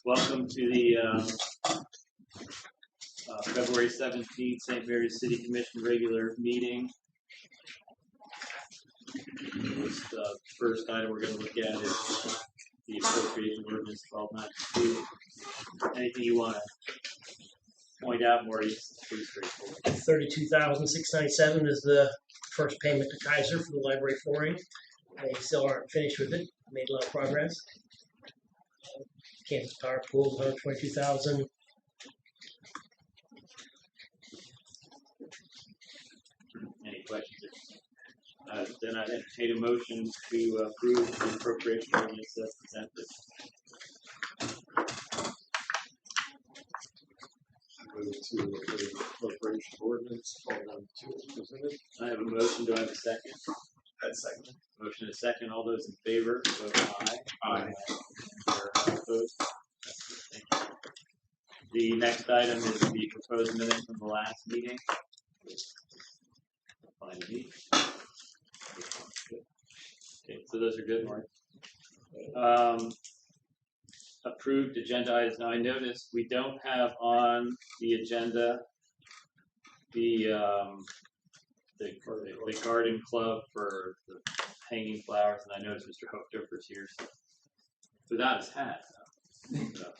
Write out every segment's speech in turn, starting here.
Welcome to the February 17th St. Mary's City Commission regular meeting. This first item we're going to look at is the appropriation ordinance 1292. Anything you want to point out, Maurice? Pretty straightforward. $32,697 is the first payment to Kaiser for the library flooring. They still aren't finished with it. Made a lot of progress. Kansas Power Pool, $122,000. Any questions? Then I'd entertain a motion to approve the appropriation ordinance as presented. Move to the appropriation ordinance 1292 as presented. I have a motion. Do I have a second? That's second. Motion is second. All those in favor, vote aye. Aye. Opposed? Thank you. The next item is the proposed minutes from the last meeting. Find the okay, so those are good, Mark. Approved agenda items. Now I noticed we don't have on the agenda the garden club for the hanging flowers, and I noticed Mr. Hochdofer's here, so without his hat. So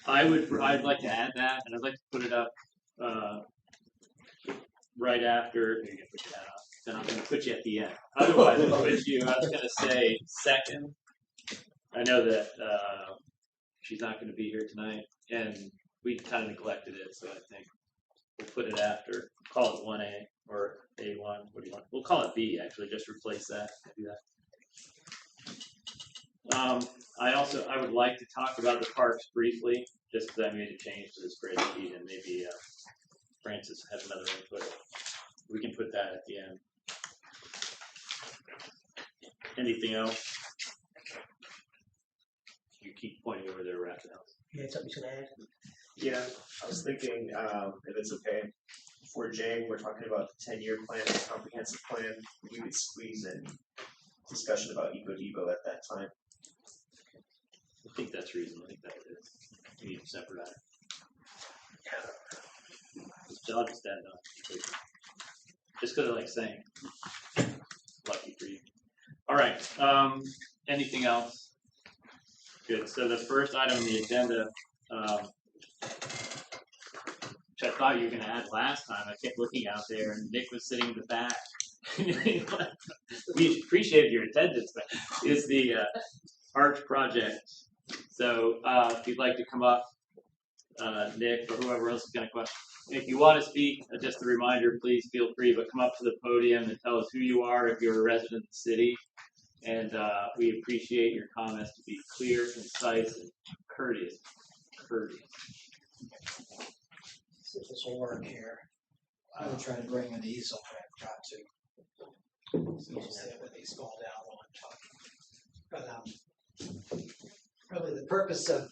I'd like to add that, and I'd like to put it up right after. You can put your hat on. Then I'm going to put you at the end. Otherwise, I was going to say second. I know that she's not going to be here tonight, and we kind of neglected it, so I think we'll put it after. Call it 1A or A1. What do you want? We'll call it B, actually. Just replace that. Do that. I would like to talk about the parks briefly, just because I made a change to the spreadsheet, and maybe Francis has another input. We can put that at the end. Anything else? You keep pointing over there, Raphael. You had something to add? Yeah, I was thinking, if it's okay, for Jane, we're talking about the 10-year plan, the comprehensive plan. We could squeeze in discussion about EcoDevo at that time. I think that's reasonable. I think that is. We need a separate item. I'll just add on. Just because I like saying. Lucky for you. All right. Anything else? Good. So the first item on the agenda, which I thought you were going to add last time, I kept looking out there, and Nick was sitting in the back. We appreciated your attendance, but is the Arch project. So if you'd like to come up, Nick or whoever else is going to come up. If you want to speak, just a reminder, please feel free, but come up to the podium and tell us who you are if you're a resident of the city. And we appreciate your comments to be clear, concise, and courteous. See if this will work here. I would try to bring an easel, but I forgot to. So you'll see everything's fall down while I'm talking. But really the purpose of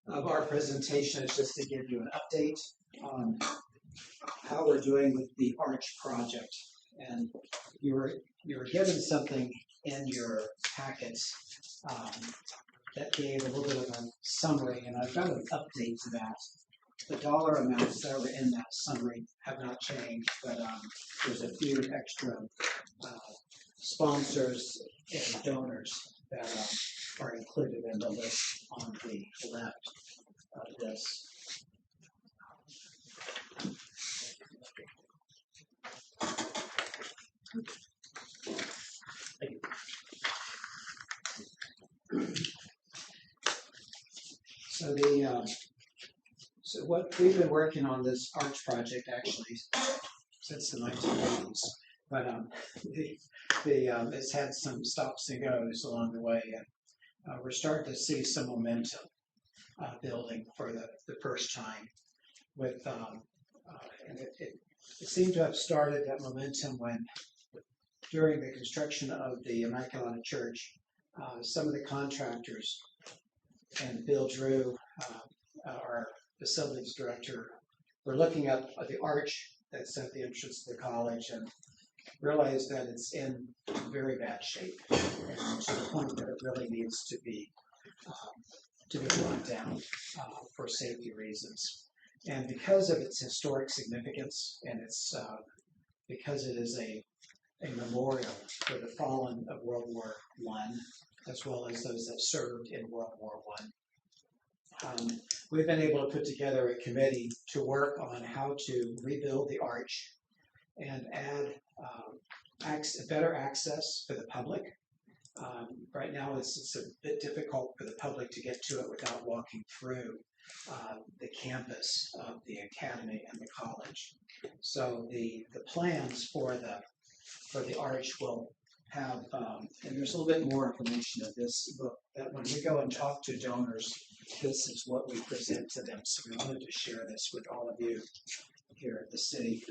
our presentation is just to give you an update on how we're doing with the Arch project. And you were given something in your packets that gave a little bit of a summary, and I've got an update to that. The dollar amounts that were in that summary have not changed, but there's a few extra sponsors and donors that are included in the list on the left of this. Thank you. So what we've been working on this Arch project actually since the 1980s, but it's had some stops and goes along the way, and we're starting to see some momentum building for the first time. With and it seemed to have started that momentum when during the construction of the Immaculata Church, some of the contractors and Bill Drew, our facilities director, were looking at the arch that's at the entrance to the college and realized that it's in very bad shape, and to the point that it really needs to be to be brought down for safety reasons. And because of its historic significance and its because it is a memorial for the fallen of World War I, as well as those that served in World War I. We've been able to put together a committee to work on how to rebuild the arch and add better access for the public. Right now, it's a bit difficult for the public to get to it without walking through the campus of the academy and the college. So the plans for the arch will have, and there's a little bit more information of this book, that when we go and talk to donors, this is what we present to them. So we wanted to share this with all of you here at the city.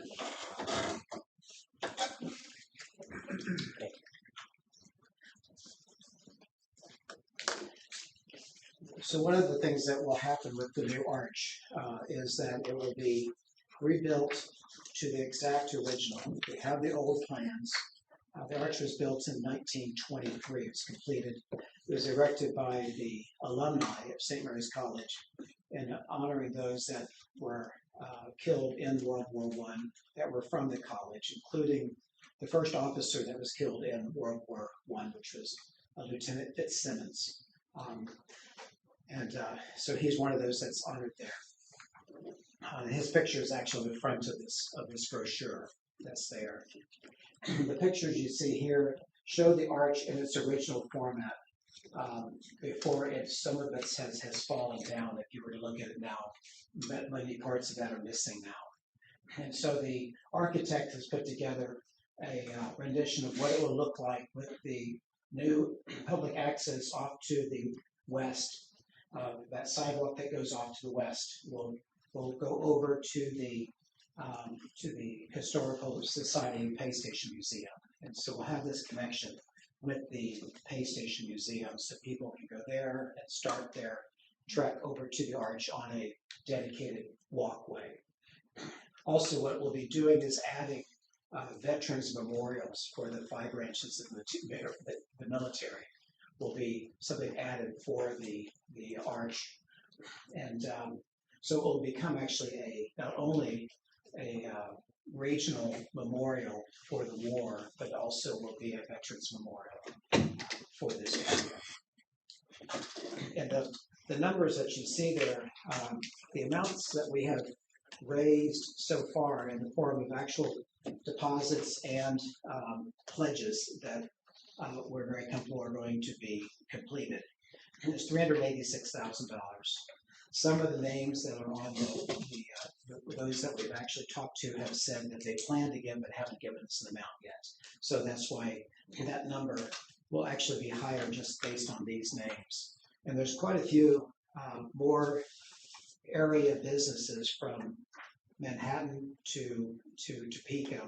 So one of the things that will happen with the new arch is that it will be rebuilt to the exact original. We have the old plans. The arch was built in 1923. It was completed. It was erected by the alumni of St. Mary's College in honoring those that were killed in World War I that were from the college, including the first officer that was killed in World War I, which was Lieutenant Fitzsimmons. So he's one of those that's honored there. His picture is actually on the front of this brochure that's there. The pictures you see here show the arch in its original format. Before some of it has fallen down. If you were to look at it now, many parts of that are missing now. And so the architect has put together a rendition of what it will look like with the new public access off to the west. That sidewalk that goes off to the west will go over to the Historical Society Pay Station Museum. And so we'll have this connection with the Pay Station Museum so people can go there and start their trek over to the arch on a dedicated walkway. Also, what we'll be doing is adding veterans memorials for the 5 branches of the military. Will be something added for the arch. And so it will become actually not only a regional memorial for the war, but also will be a veterans memorial for this area. And the numbers that you see there, the amounts that we have raised so far in the form of actual deposits and pledges that we're very comfortable are going to be completed. It's $386,000. Some of the names that are on those that we've actually talked to have said that they plan to give but haven't given us an amount yet. So that's why that number will actually be higher just based on these names. And there's quite a few more area businesses from Manhattan to Topeka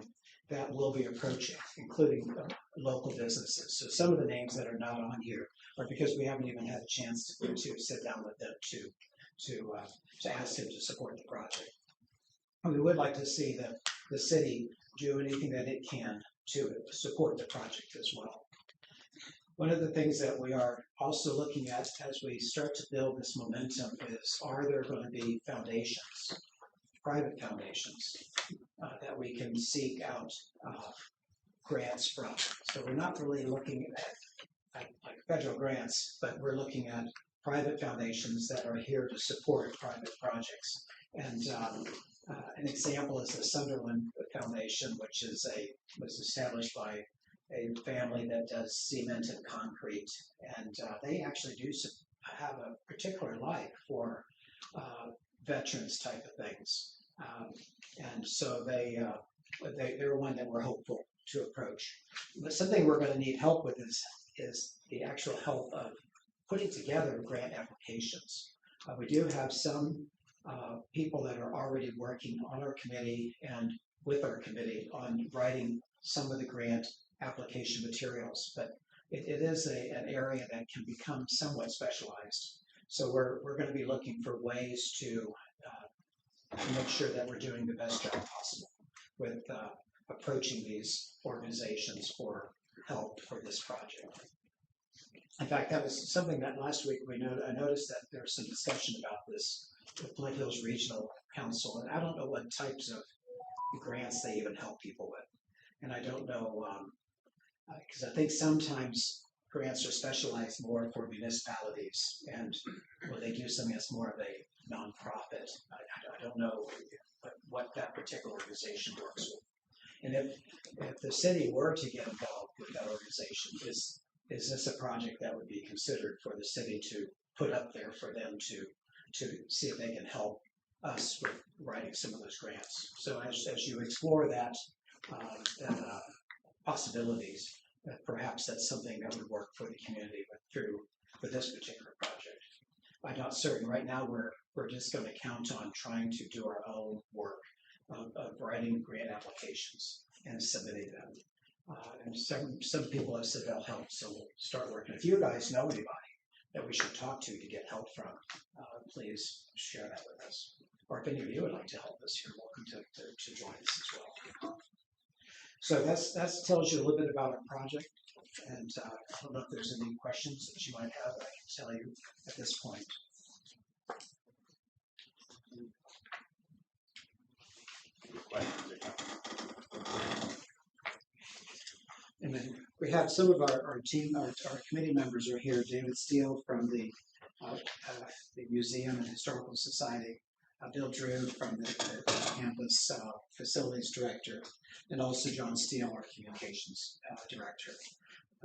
that will be approaching, including local businesses. So some of the names that are not on here are because we haven't even had a chance to sit down with them to ask them to support the project. And we would like to see the city do anything that it can to support the project as well. One of the things that we are also looking at as we start to build this momentum is, are there going to be foundations, private foundations, that we can seek out grants from? So we're not really looking at like federal grants, but we're looking at private foundations that are here to support private projects. And an example is the Sunderland Foundation, which was established by a family that does cement and concrete, and they actually do have a particular like for veterans type of things, and so they're one that we're hopeful to approach. But something we're going to need help with is the actual help of putting together grant applications. We do have some people that are already working on our committee and with our committee on writing some of the grant application materials, but it is an area that can become somewhat specialized. So we're going to be looking for ways to make sure that we're doing the best job possible with approaching these organizations for help for this project. In fact, that was something that last week I noticed that there was some discussion about this with Flint Hills Regional Council, and I don't know what types of grants they even help people with. And I don't know, because I think sometimes grants are specialized more for municipalities, and when they do something that's more of a nonprofit, I don't know what that particular organization works with. And if the city were to get involved with that organization, is this a project that would be considered for the city to put up there for them to see if they can help us with writing some of those grants? So as you explore that possibilities, perhaps that's something that would work for the community for this particular project. I'm not certain. Right now, we're just going to count on trying to do our own work of writing grant applications and submitting them. And some people have said they'll help, so we'll start working. If you guys know anybody that we should talk to get help from, please share that with us. Or if any of you would like to help us, you're welcome to join us as well. So that tells you a little bit about our project, and I don't know if there's any questions that you might have that I can tell you at this point. And then we have some of our team, our committee members are here. David Steele from the Museum and Historical Society, Bill Drew from the campus facilities director, and also John Steele, our communications director.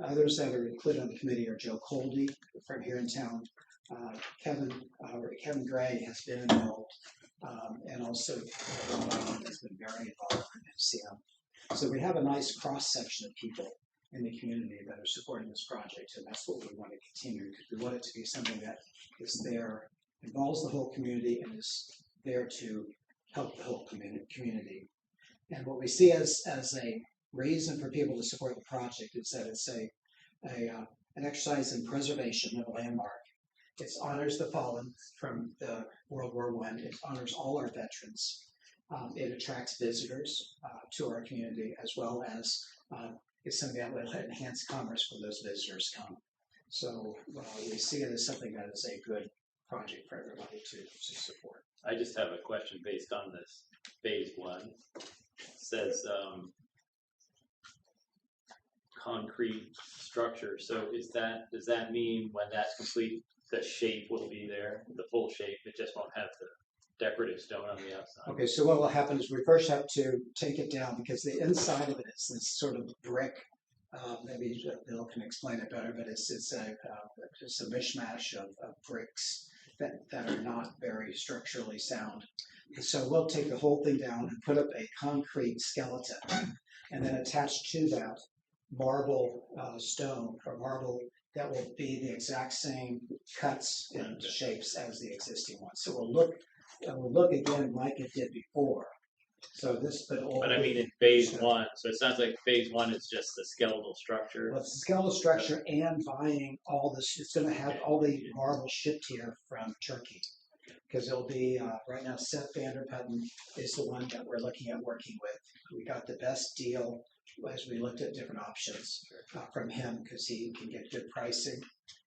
Others that are included on the committee are Joe Coldy from here in town. Kevin Gray has been involved, and also has been very involved in MCM. So we have a nice cross section of people in the community that are supporting this project, and that's what we want to continue, because we want it to be something that is there, involves the whole community, and is there to help the whole community. And what we see as a reason for people to support the project is that it's an exercise in preservation of a landmark. It honors the fallen from the World War I. It honors all our veterans. It attracts visitors to our community, as well as it's something that will enhance commerce when those visitors come. So we see it as something that is a good project for everybody to support. I just have a question based on this phase 1. It says concrete structure. So does that mean when that's complete, the shape will be there, the full shape? It just won't have the decorative stone on the outside. Okay, so what will happen is we first have to take it down, because the inside of it is this sort of brick. Maybe Bill can explain it better, but it's just a mishmash of bricks that are not very structurally sound. And so we'll take the whole thing down and put up a concrete skeleton, and then attach to that marble stone or marble that will be the exact same cuts and shapes as the existing one. So we'll look again like it did before. So but I mean in phase 1, so it sounds like phase 1 is just the skeletal structure. Well, it's the skeletal structure and buying all this. It's going to have all the marble shipped here from Turkey, because it'll be right now. Seth Vanderputten is the one that we're looking at working with. We got the best deal as we looked at different options from him, because he can get good pricing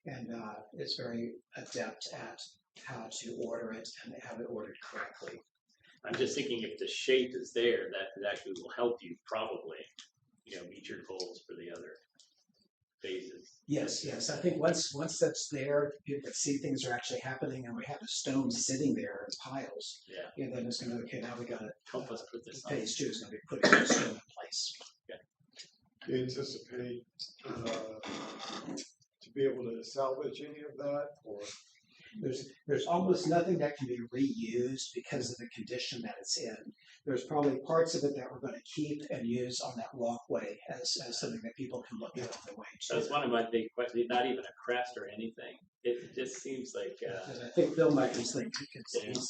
and is very adept at how to order it and have it ordered correctly. I'm just thinking if the shape is there, that actually will help you probably, meet your goals for the other phases. Yes. I think once that's there, people can see things are actually happening, and we have the stone sitting there in piles. Yeah. And then it's going to, okay, now we got to help us put this on. phase 2 is going to be putting the stone in place. Do you anticipate to be able to salvage any of that, or? There's almost nothing that can be reused because of the condition that it's in. There's probably parts of it that we're going to keep and use on that walkway as something that people can look at on the way to. That's one of my big questions. Not even a crest or anything. It just seems like. I think Bill might just think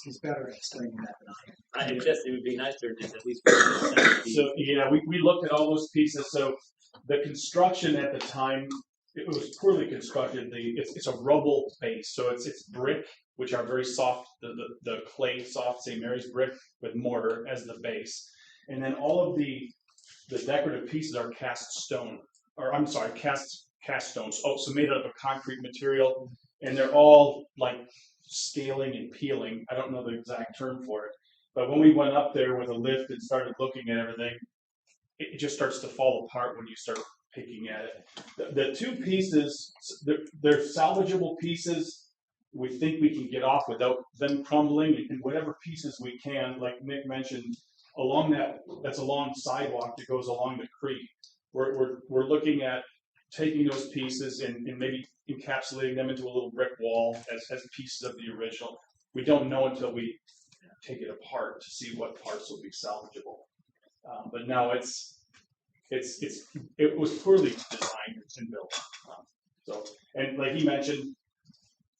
he's better at explaining that than I am. It would be nice to just at least. So yeah, we looked at all those pieces. So the construction at the time, it was poorly constructed. It's a rubble base, so it's brick, which are very soft. The clay soft St. Mary's brick with mortar as the base, and then all of the decorative pieces are cast stone, or I'm sorry, cast cast stones, so made out of a concrete material, and they're all like scaling and peeling. I don't know the exact term for it, but when we went up there with a lift and started looking at everything, it just starts to fall apart when you start picking at it. The two pieces, they're salvageable pieces. We think we can get off without them crumbling, and whatever pieces we can, like Nick mentioned, along that's a long sidewalk that goes along the creek. We're looking at taking those pieces and maybe encapsulating them into a little brick wall as pieces of the original. We don't know until we take it apart to see what parts will be salvageable. But no, it was poorly designed and built. So, and like he mentioned,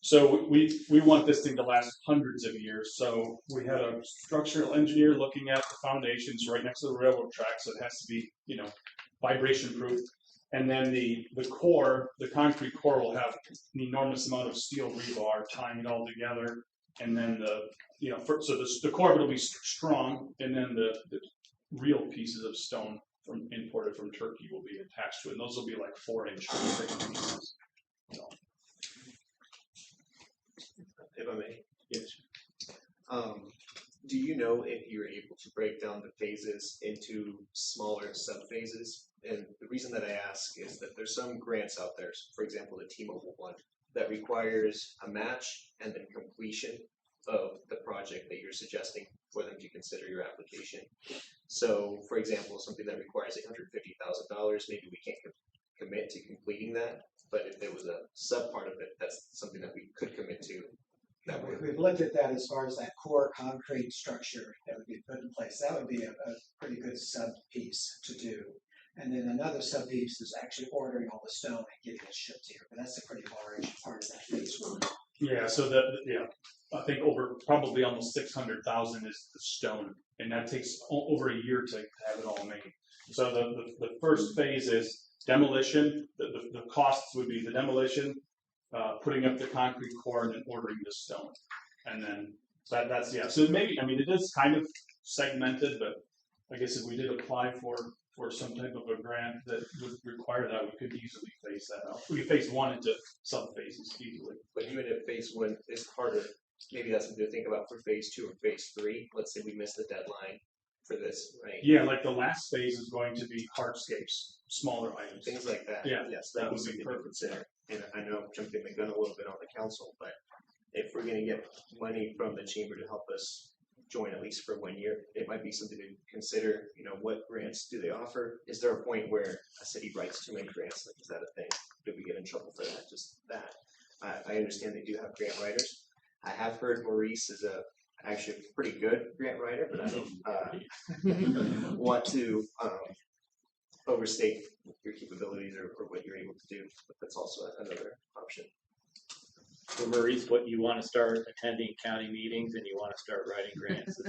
so we want this thing to last hundreds of years. So we had a structural engineer looking at the foundations right next to the railroad tracks. So it has to be, vibration proof. And then the core, the concrete core, will have an enormous amount of steel rebar tying it all together. And then the core of it will be strong, and then the real pieces of stone imported from Turkey will be attached to it. And those will be like 4-inch thick pieces. So. If I may. Yes. Do you know if you're able to break down the phases into smaller sub-phases? And the reason that I ask is that there's some grants out there, for example, the T-Mobile one, that requires a match and then completion of the project that you're suggesting for them to consider your application. So, for example, something that requires $850,000, maybe we can't commit to completing that, but if there was a sub part of it, that's something that we could commit to. We've looked at that as far as that core concrete structure that would be put in place. That would be a pretty good sub piece to do. And then another sub piece is actually ordering all the stone and getting it shipped here. But that's a pretty large part of that phase one. Yeah, so I think over probably almost 600,000 is the stone, and that takes over a year to have it all made. So the first phase is demolition. The costs would be the demolition, putting up the concrete core, and then ordering the stone. And then that's So maybe, it is kind of segmented, but I guess if we did apply for some type of a grant that would require that, we could easily phase that out. We could phase one into sub phases easily. But even if phase one is harder, maybe that's something to think about for phase 2 or phase 3. Let's say we miss the deadline for this, right? Yeah, like the last phase is going to be hardscapes, smaller items. Things like that. Yeah, Yes, that that would would be be perfect. consider. And I know I'm jumping the gun a little bit on the council, but if we're gonna get money from the chamber to help us join at least for 1 year, it might be something to consider. What grants do they offer? Is there a point where a city writes too many grants? Like, is that a thing? Do we get in trouble for that? Just that. I understand they do have grant writers. I have heard Maurice is actually a pretty good grant writer, but I don't want to overstate your capabilities or what you're able to do. But that's also another option. So Maurice, what you want to start attending county meetings and you want to start writing grants.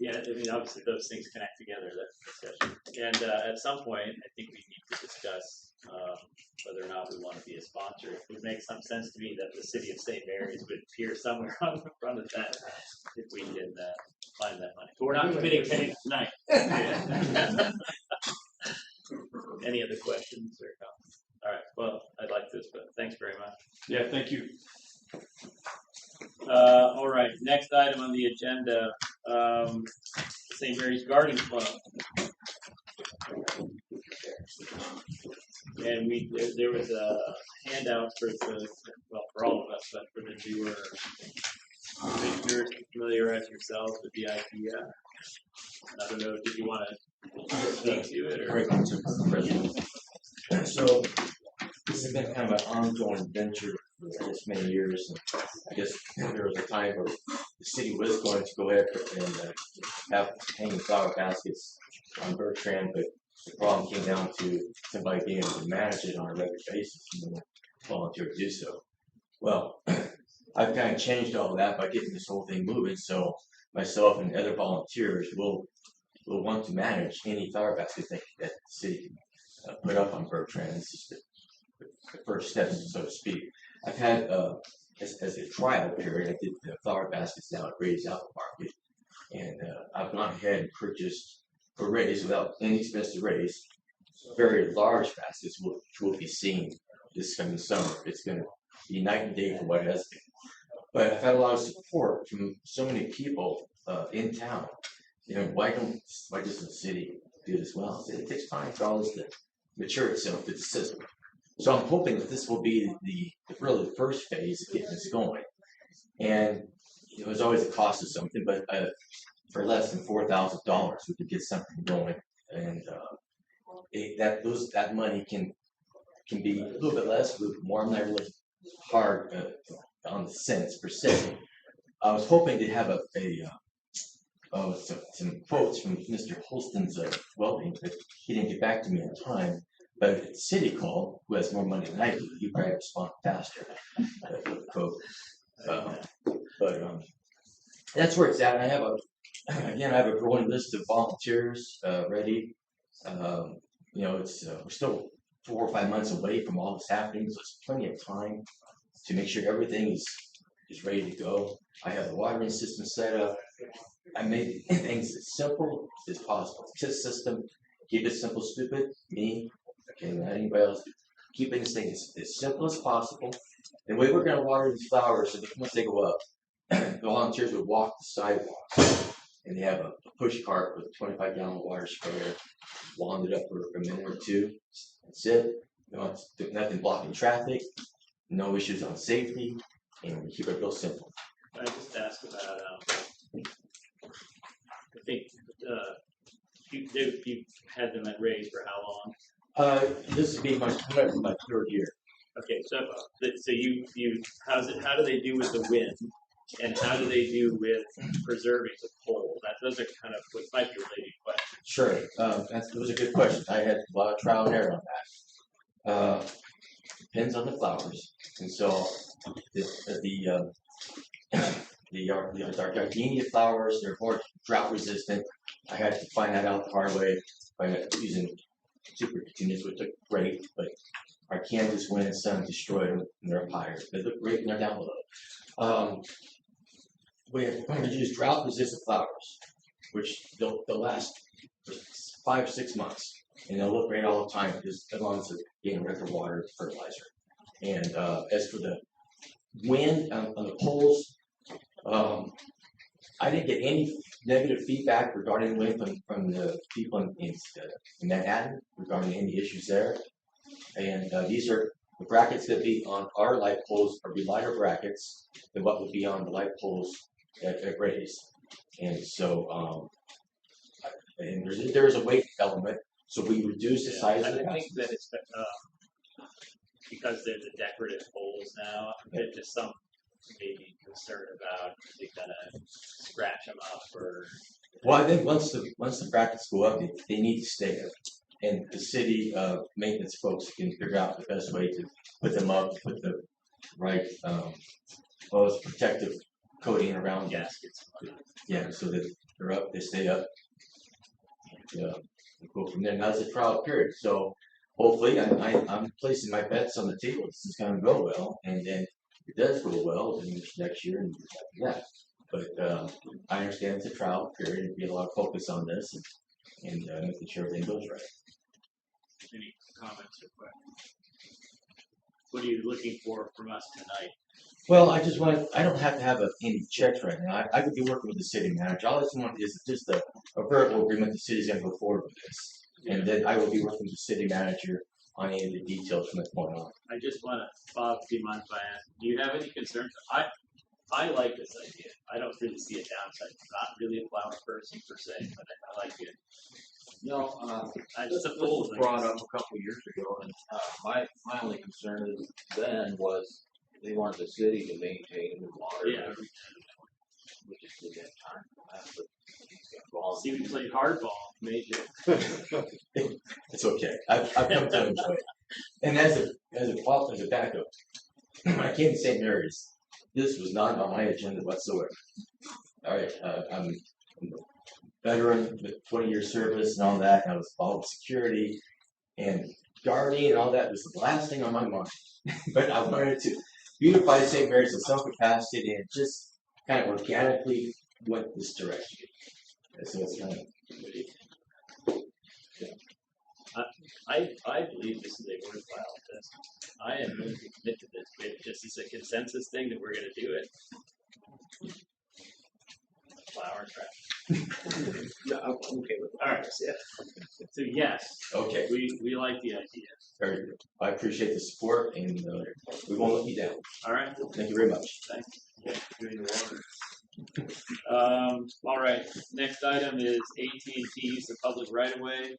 Yeah, obviously those things connect together, that discussion. And at some point, I think we need to discuss whether or not we want to be a sponsor. It would make some sense to me that the city of St. Mary's would appear somewhere on the front of that if we can find that money. But we're not committing to anything tonight. Any other questions or comments? All right, well, I'd like this, but thanks very much. Yeah, thank you. All right, next item on the agenda, St. Mary's Garden Club. And there was a handout for all of us, but for the newer commissioners to familiarize yourselves with the idea. I don't know, did you want to speak to it or? So this has been kind of an ongoing venture for this many years. And I guess there was a time where the city was going to go ahead and have hanging flower baskets on Bertrand, but the problem came down to somebody being able to manage it on a regular basis and volunteer to do so. Well, I've kind of changed all that by getting this whole thing moving. So myself and other volunteers will want to manage any flower baskets that the city can put up on Bertrand. It's just the first steps, so to speak. I've had, as a trial period, I did the flower baskets down at Grady's Apple Market, and I've gone ahead and purchased for raise without any expense to raise. Very large baskets will be seen this coming summer. It's going to be night and day from what it has been. But I've had a lot of support from so many people in town. You know, why doesn't the city do this well? It takes time for all this to mature itself to the system. So I'm hoping that this will be the really first phase of getting this going. And it was always a cost of something, but for less than $4,000, we could get something going. And that money can be a little bit less, a little bit more. I'm not really hard on the cents per se. I was hoping to have some quotes from Mr. Holston's welding, but he didn't get back to me in time. But if the city called, who has more money than I do, he probably respond faster with the quote. But that's where it's at. I have a growing list of volunteers ready. You know, it's we're still 4 or 5 months away from all this happening, so it's plenty of time to make sure everything is ready to go. I have the watering system set up. I made things as simple as possible. This system, keep it simple, stupid. Me, okay, not anybody else. Keeping this thing as simple as possible. The way we're going to water these flowers, so once they go up, the volunteers would walk the sidewalks, and they have a push cart with a 25-gallon water sprayer, wand it up for a minute or two. That's it. You know, it's nothing blocking traffic, no issues on safety, and we keep it real simple. I just ask about, I think, you had them at Rays for how long? This would be my 3rd year. Okay, so how do they do with the wind, and how do they do with preserving the pole? Those are kind of what might be related questions. Sure, those are good questions. I had a lot of trial and error on that. Depends on the flowers, and so the gardenia flowers, they're more drought resistant. I had to find that out the hard way by using super continuous, which look great, but our Kansas wind and sun destroyed them, and they're up higher. They look great and they're down below. We're going to use drought resistant flowers, which they'll last for 5 or 6 months, and they'll look great all the time, just as long as they're getting regular water and fertilizer. And as for the wind on the poles, I didn't get any negative feedback regarding wind from the people in Manhattan regarding any issues there. And these are the brackets that be on our light poles are be lighter brackets than what would be on the light poles at Rays. And so, and there's a weight element, so we reduce the size of the I think that it's because they're the decorative poles now. There's just some maybe concern about they're gonna scratch them up or. Well, I think once the brackets go up, they need to stay up, and the city maintenance folks can figure out the best way to put them up, put the right protective coating around them. Gaskets. Yeah, so that they're up, they stay up. And, go from there. Now it's a trial period, so hopefully I'm placing my bets on the table. This is going to go well, and then if it does go well, then next year and after that. But I understand it's a trial period, and be a lot of focus on this, and making sure everything goes right. Any comments or questions? What are you looking for from us tonight? Well, I don't have to have any checks right now. I could be working with the city manager. All I just want is just a verbal agreement the city's going to go forward with this. And then I will be working with the city manager on any of the details from that point on. I just want to, Bob, do you mind if I ask, do you have any concerns? I like this idea. I don't really see a downside. I'm not really a flower person per se, but I like it. No, I this just was brought up a couple years ago, and my only concern is then was they wanted the city to maintain the water. Yeah. We just didn't have time for that, but he's got balls. See, we played hardball, major. It's okay. I've come to enjoy it. And as a backup, when I came to St. Mary's, this was not on my agenda whatsoever. All right, I'm a veteran with 20-year service and all that, and I was involved with security and guarding and all that was the last thing on my mind. But I wanted to beautify St. Mary's in some capacity, and it just kind of organically went this direction. And so it's kind of I believe this is a worthwhile test. I am willing to commit to this, but if this is a consensus thing that we're gonna do it. Flower trash. No, I'm okay with All right. Yeah. So yes, Okay, we like the idea. very good. I appreciate the support and we won't let you down. All right. Thank you very much. Doing the water. All right, next item is AT&T use of public right of way.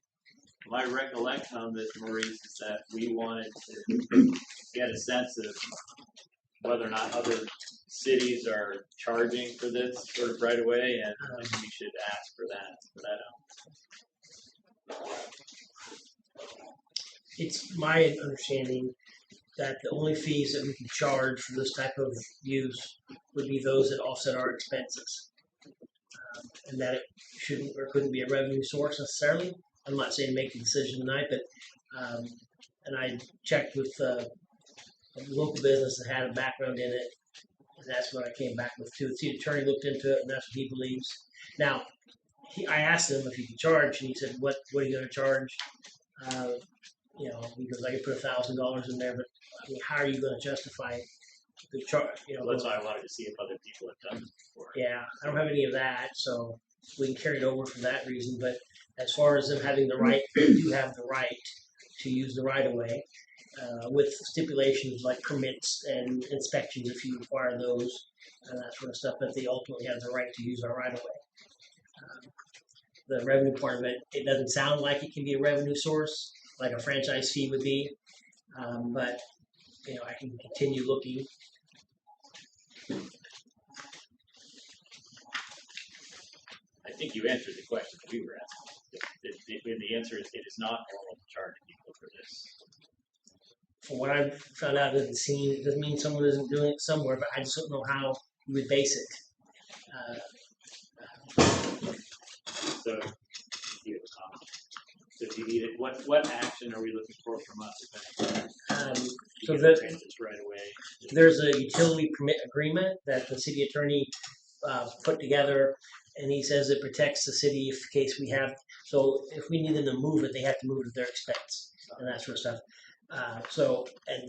My recollection on this, Maurice, is that we wanted to get a sense of whether or not other cities are charging for this sort of right of way, and we should ask for that. It's my understanding that the only fees that we can charge for this type of use would be those that offset our expenses. And that it shouldn't or couldn't be a revenue source necessarily. I'm not saying make the decision tonight, but and I checked with a local business that had a background in it, and that's what I came back with too. The city attorney looked into it, and that's what he believes. Now, I asked him if he could charge, and he said, "What are you going to charge?" You know, he goes, "I could put $1,000 in there, but I mean, how are you going to justify the charge?" You know, That's why I wanted to see if other people have done it before. yeah, I don't have any of that, so we can carry it over for that reason. But as far as them having the right, they do have the right to use the right of way with stipulations like permits and inspections if you require those and that sort of stuff. But they ultimately have the right to use our right of way. The revenue part of it, it doesn't sound like it can be a revenue source like a franchise fee would be, but you know, I can continue looking. I think you answered the question that we were asking. The answer is it is not normal to charge people for this. From what I've found out, it doesn't mean someone isn't doing it somewhere, but I just don't know how you would base it. So, if you need it, what action are we looking for from us? If anything? So You the- can transit right away. There's a utility permit agreement that the city attorney put together, and he says it protects the city if in case we have. So if we need them to move it, they have to move it at their expense and that sort of stuff. And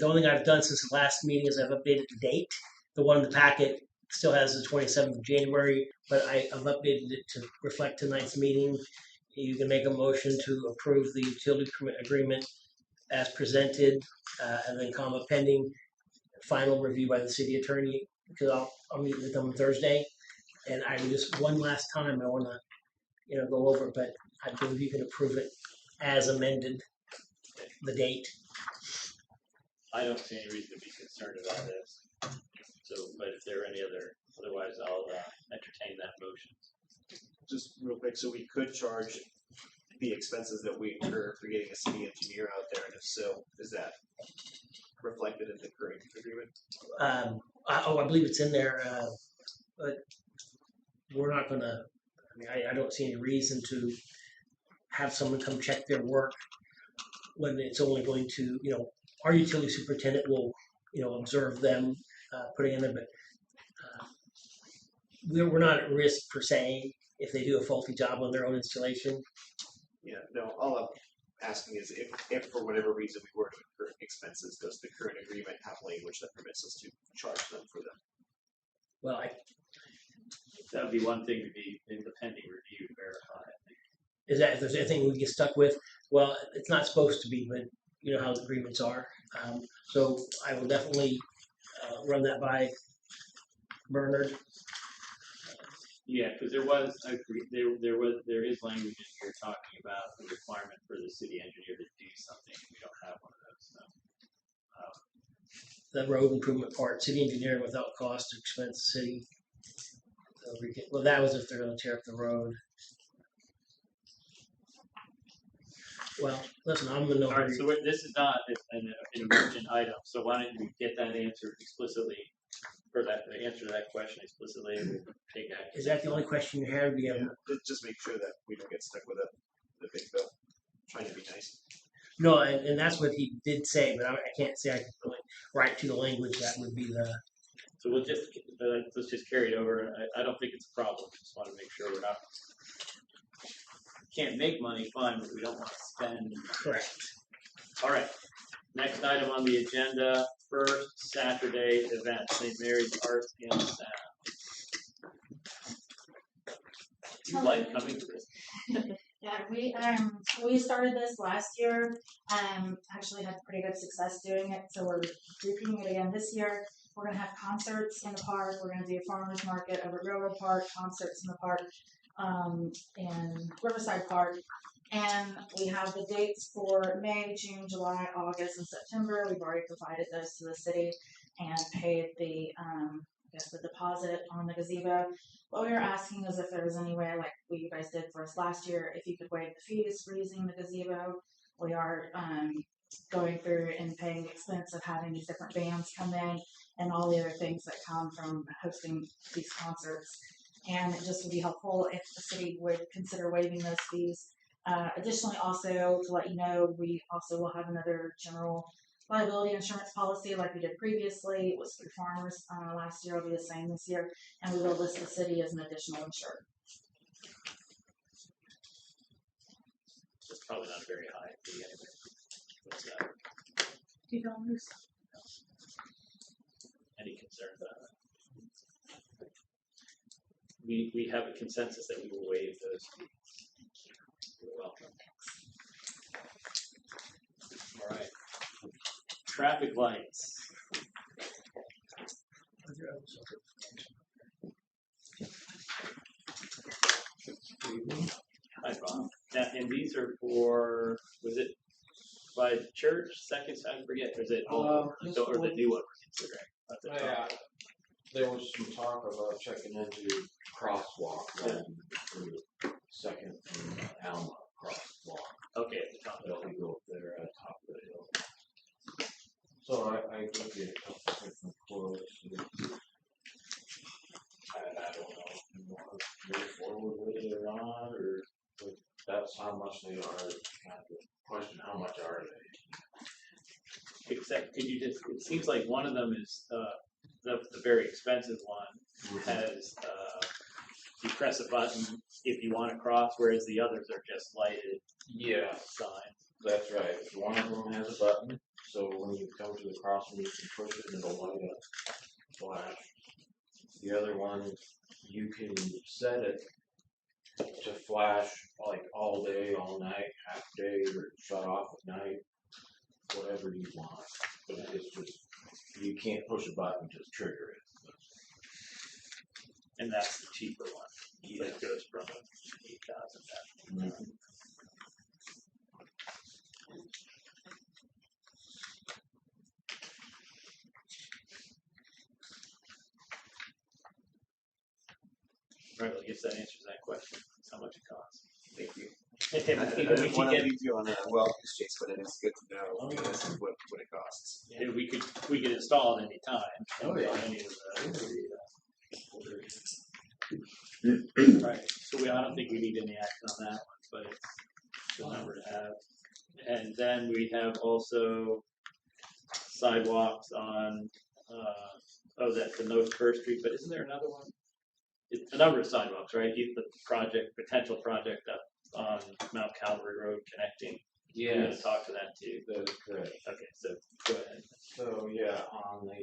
the only thing I've done since the last meeting is I've updated the date. The one in the packet still has the 27th of January, but I've updated it to reflect tonight's meeting. You can make a motion to approve the utility permit agreement as presented, and then pending final review by the city attorney, because I'll meet with them Thursday. And I just, one last time, I want to, go over it, but I believe you can approve it as amended, the date. I don't see any reason to be concerned about this. So, but if there are any otherwise I'll entertain that motion. Just real quick, so we could charge the expenses that we incur for getting a city engineer out there, and if so, is that reflected in the current agreement? I believe it's in there, but we're not gonna, I don't see any reason to have someone come check their work when it's only going to, our utility superintendent will, observe them putting in there, but we're not at risk per se if they do a faulty job on their own installation. Yeah, no, all I'm asking is if for whatever reason we were to incur expenses, does the current agreement have language that permits us to charge them for them? Well, That would be one thing to be in the pending review to verify. is that if there's anything we get stuck with, well, it's not supposed to be, but you know how the agreements are. So I will definitely run that by Bernard. Yeah, because there is language in here talking about the requirement for the city engineer to do something. We don't have one of those. So. The road improvement part, city engineering without cost or expense, city. So well, that was if they're going to tear up the road. Well, listen, I'm in no All right, hurry. so this is not an emergent item. So why don't you get that answer explicitly, or the answer to that question explicitly, and we'll take action. Is that the only question you have? Do you have Just make sure that we don't get stuck with the big bill. Trying to be nice. No, and that's what he did say, but I can't say I can really write to the language. That would be the. So we'll just let's just carry it over. I don't think it's a problem. Just want to make sure we're not can't make money, fine, but we don't want to spend. Correct. All right. Next item on the agenda, first Saturday event, St. Mary's Arts and Sound. You like coming to this? Yeah, we started this last year. Actually had pretty good success doing it, so we're repeating it again this year. We're gonna have concerts in the park. We're gonna do a farmers market over at Railroad Park, concerts in the park, in Riverside Park. And we have the dates for May, June, July, August, and September. We've already provided those to the city and paid the the deposit on the gazebo. What we were asking is if there was any way, like you guys did for us last year, if you could waive the fees for using the gazebo. We are going through and paying the expense of having these different bands come in and all the other things that come from hosting these concerts. And it just would be helpful if the city would consider waiving those fees. Additionally, also to let you know, we also will have another general liability insurance policy like we did previously. It was through farmers last year. It'll be the same this year, and we will list the city as an additional insured. It's probably not a very high fee anyway. What's that? $2. Any concerns about that? We have a consensus that we will waive those fees. You're welcome. All right. Traffic lights. Hi, Bob. Now, and these are for, was it by church, second, I forget, or is it all over? this Or the one- new one we're considering? At the top? Yeah, there was some talk about checking into crosswalk for the second and Alma crosswalk. Okay, at the top. That'll be go up there at the top of the hill. So I looked at a couple different quotes. I don't know if you want to move forward with it or not, or if that's how much they are. Kind of the question, how much are they? Except, could you just, it seems like one of them is, the very expensive one has, you press a button if you want to cross, whereas the others are just lighted Yeah, signs. that's right. One of them has a button, so when you come to the crossing, you can push it and it'll light up, flash. The other one, you can set it to flash like all day, all night, half day, or shut off at night, whatever you want. But it's just, you can't push a button to trigger it. And that's the cheaper one. That goes from 8,000 down. Right, well, I guess that answers that question. That's how much it costs. Thank you. We I can want to get, leave you on a well chase, but it is good to know this is what it costs. and we could install it any time. Oh, yeah. Any of the, right, so I don't think we need any action on that one, but it's the number to have. And then we have also sidewalks on, that's the North First Street, but isn't there another one? It's a number of sidewalks, right? The potential project up on Mount Calvary Road connecting. You're gonna Yes, talk to that too. that is correct. Okay, so go ahead. So, yeah, on the,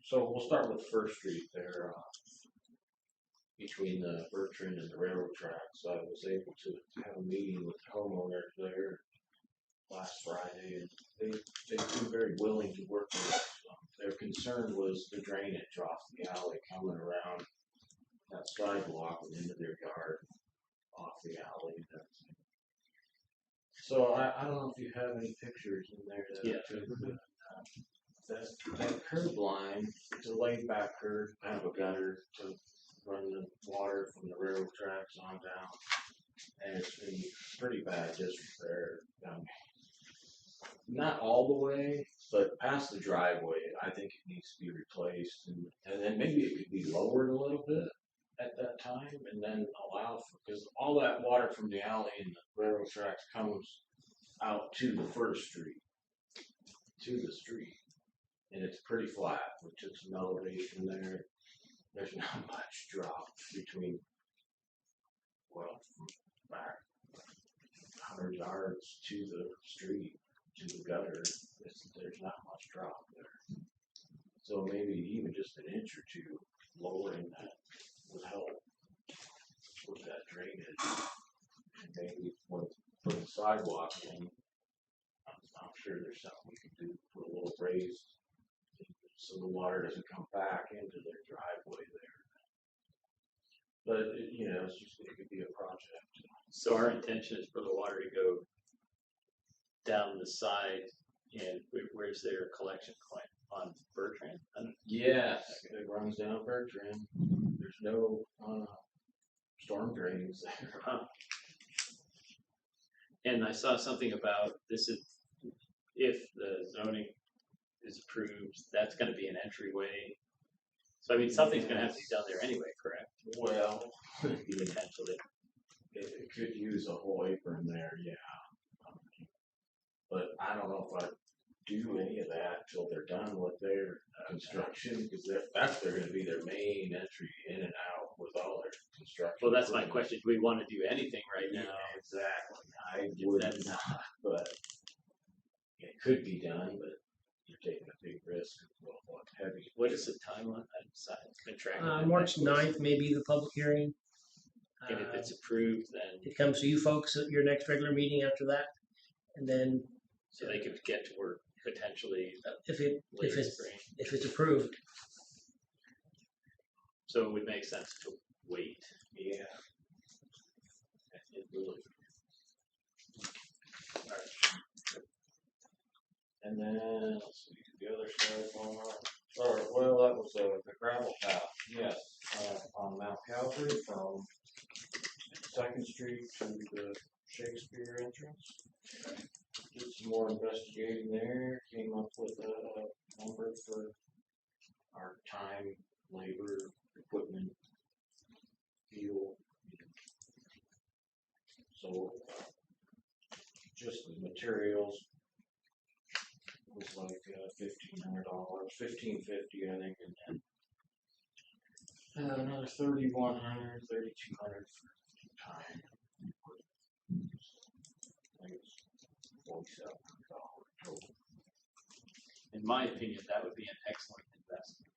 so we'll start with First Street there, between the Bertrand and the railroad tracks. I was able to have a meeting with homeowners there last Friday, and they seem very willing to work with us. Their concern was the drainage off the alley coming around that sidewalk and into their yard, off the alley. So I don't know if you have any pictures in there that Yeah. that curb line, it's a laid back curb, kind of a gutter to run the water from the railroad tracks on down. And it's in pretty bad disrepair. Not all the way, but past the driveway, I think it needs to be replaced. And then maybe it could be lowered a little bit at that time and then allow for, because all that water from the alley and the railroad tracks comes out to the First Street, to the street. And it's pretty flat. We took some elevation there. There's not much drop between, well, back 100 yards to the street, to the gutter, there's not much drop there. So maybe even just an inch or two lowering that would help with that drainage. And maybe when putting sidewalk in, I'm sure there's something we can do, put a little raised, so the water doesn't come back into their driveway there. But, it's just, it could be a project. So our intention is for the water to go down the side, and where's their collection point? On Bertrand? Yes, it runs down Bertrand. There's no, storm drains there. Huh. And I saw something about this is, if the zoning is approved, that's gonna be an entryway. So I mean, something's gonna have to be done there anyway, correct? Well, Potentially. it could use a whole apron there, yeah. But I don't know if I'd do any of that till they're done with their construction, because that's they're gonna be their main entry in and out with all their construction. Well, that's my question. Do we wanna do anything right now? Yeah, exactly. I would not, but it could be done, but you're taking a big risk of what heavy. What is the timeline? It's been tracking. March 9th may be the public hearing. And if it's approved, then, It comes to you folks at your next regular meeting after that, and then so they could get to work potentially if late it's spring. if it's approved, So it would make sense to wait. Yeah. It really. And then, let's see, the other sidewalk, that was the gravel path, yes, on Mount Calvary from Second Street to the Shakespeare entrance. Did some more investigating there, came up with a number for our time, labor, equipment, fuel. So, just the materials was like $1,500, $1,550, I think, and then another $3,100, $3,200 for time. I think it's $4,700 total. In my opinion, that would be an excellent investment.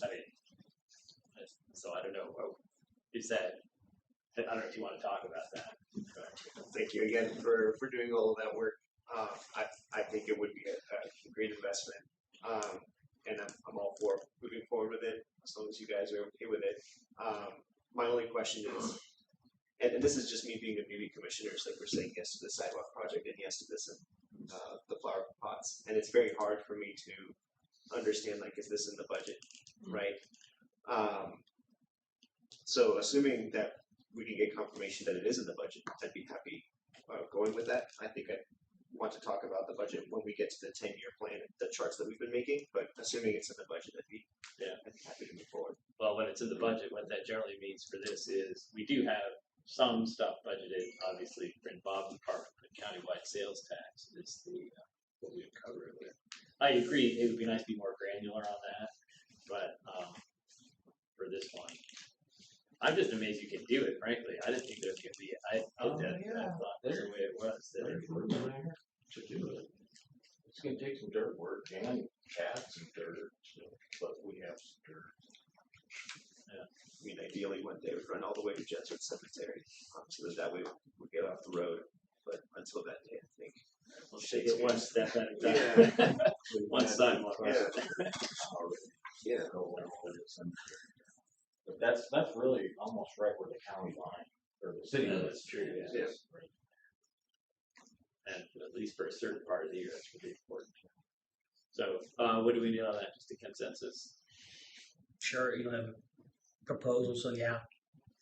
I mean, so I don't know, is that, I don't know if you want to talk about that. Thank you again for doing all of that work. I think it would be a great investment. And I'm all for moving forward with it, as long as you guys are okay with it. My only question is, and this is just me being a beauty commissioner, so we're saying yes to the sidewalk project and yes to this, the flower pots. And it's very hard for me to understand, like, is this in the budget, right? So assuming that we can get confirmation that it is in the budget, I'd be happy going with that. I think I want to talk about the budget when we get to the 10-year plan, the charts that we've been making, but assuming it's in the budget, I'd be happy to move forward. Well, when it's in the budget, what that generally means for this is, we do have some stuff budgeted, obviously, for Bob's department, but countywide sales tax is the, what we would cover it with. I agree, it would be nice to be more granular on that, but, for this one, I'm just amazed you can do it, frankly. I didn't think there was gonna be, I looked at it, and I thought that's the way it was. There's room there to do it. It's gonna take some dirt work and add some dirt, but we have some dirt. I mean, ideally, one day we'd run all the way to Jesuit Cemetery, so that way we get off the road. But until that day, I think We'll take it one step at a time. One sidewalk. Yeah. But that's really almost right where the county line, or the city Yeah, line. that's true, yeah. Yeah. And at least for a certain part of the year, that's really important. So, what do we do on that? Just a consensus? sure, you don't have a proposal, so yeah,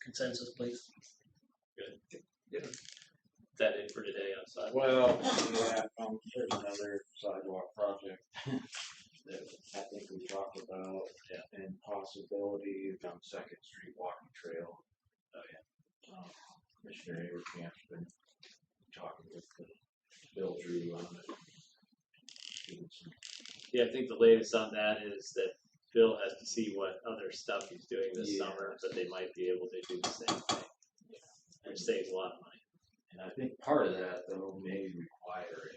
consensus, please. Is that it for today on sidewalk? Well, yeah, there's another sidewalk project that I think we talked about, and possibility on Second Street walking trail. Commissioner Avercamp's been talking with Bill Drew on it. Doing some Yeah, I think the latest on that is that Bill has to see what other stuff he's doing this Yeah. summer, but they might be able to do the same thing. And it saves a lot of money. And I think part of that though may require a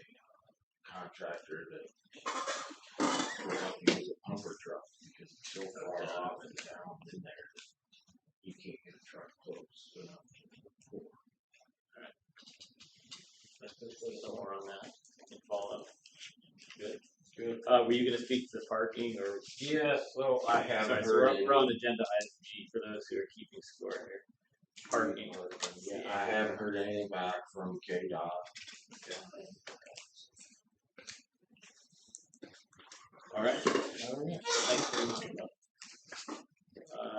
contractor that will help use a pumper truck because it's so far off and down in there. You can't get a truck close enough. Let's just put some more on that and follow. Good. Good. Were you gonna speak to the parking or? Yeah, so I haven't Sorry, so heard. we're on agenda item G for those who are keeping score here. Parking. Yeah, I haven't heard anything back from KDOT. All right. Thanks very much.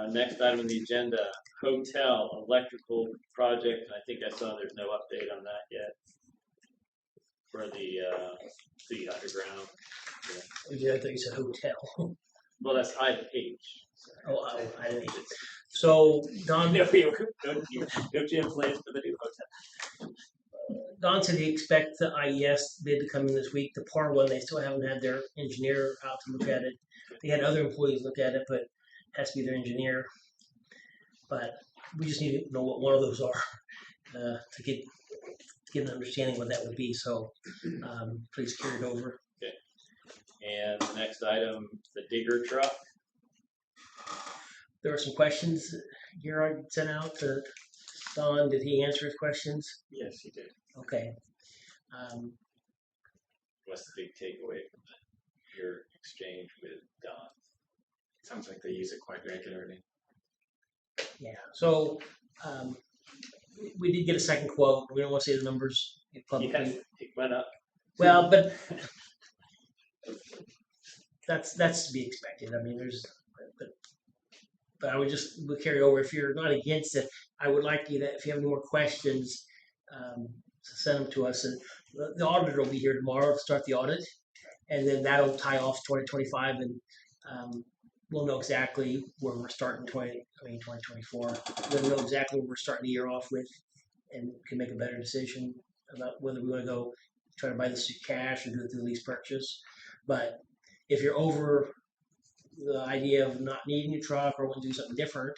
Next item on the agenda, hotel electrical project, and I think I saw there's no update on that yet. For the underground. Yeah, I thought you said hotel. Well, that's item H. Oh, I didn't. So Don, Don't you have plans for the new hotel? Don said he expects the IES bid to come in this week. The PAR one, they still haven't had their engineer out to look at it. They had other employees look at it, but it has to be their engineer. But we just need to know what one of those are to get an understanding what that would be. So please carry it over. Okay. And the next item, the digger truck. There were some questions Gerard sent out to Don. Did he answer his questions? Yes, he did. Okay. What's the big takeaway from your exchange with Don? Sounds like they use it quite regularly. Yeah. So we did get a second quote. We don't want to say the numbers publicly. Yes, it went up. Well, but that's to be expected. I mean, but I would carry over. If you're not against it, I would like you that if you have any more questions, send them to us. And the auditor will be here tomorrow to start the audit, and then that'll tie off 2025, and we'll know exactly where we're starting 2024. We'll know exactly where we're starting the year off with, and can make a better decision about whether we want to go try to buy this cash or do it through lease purchase. But if you're over the idea of not needing a truck or want to do something different,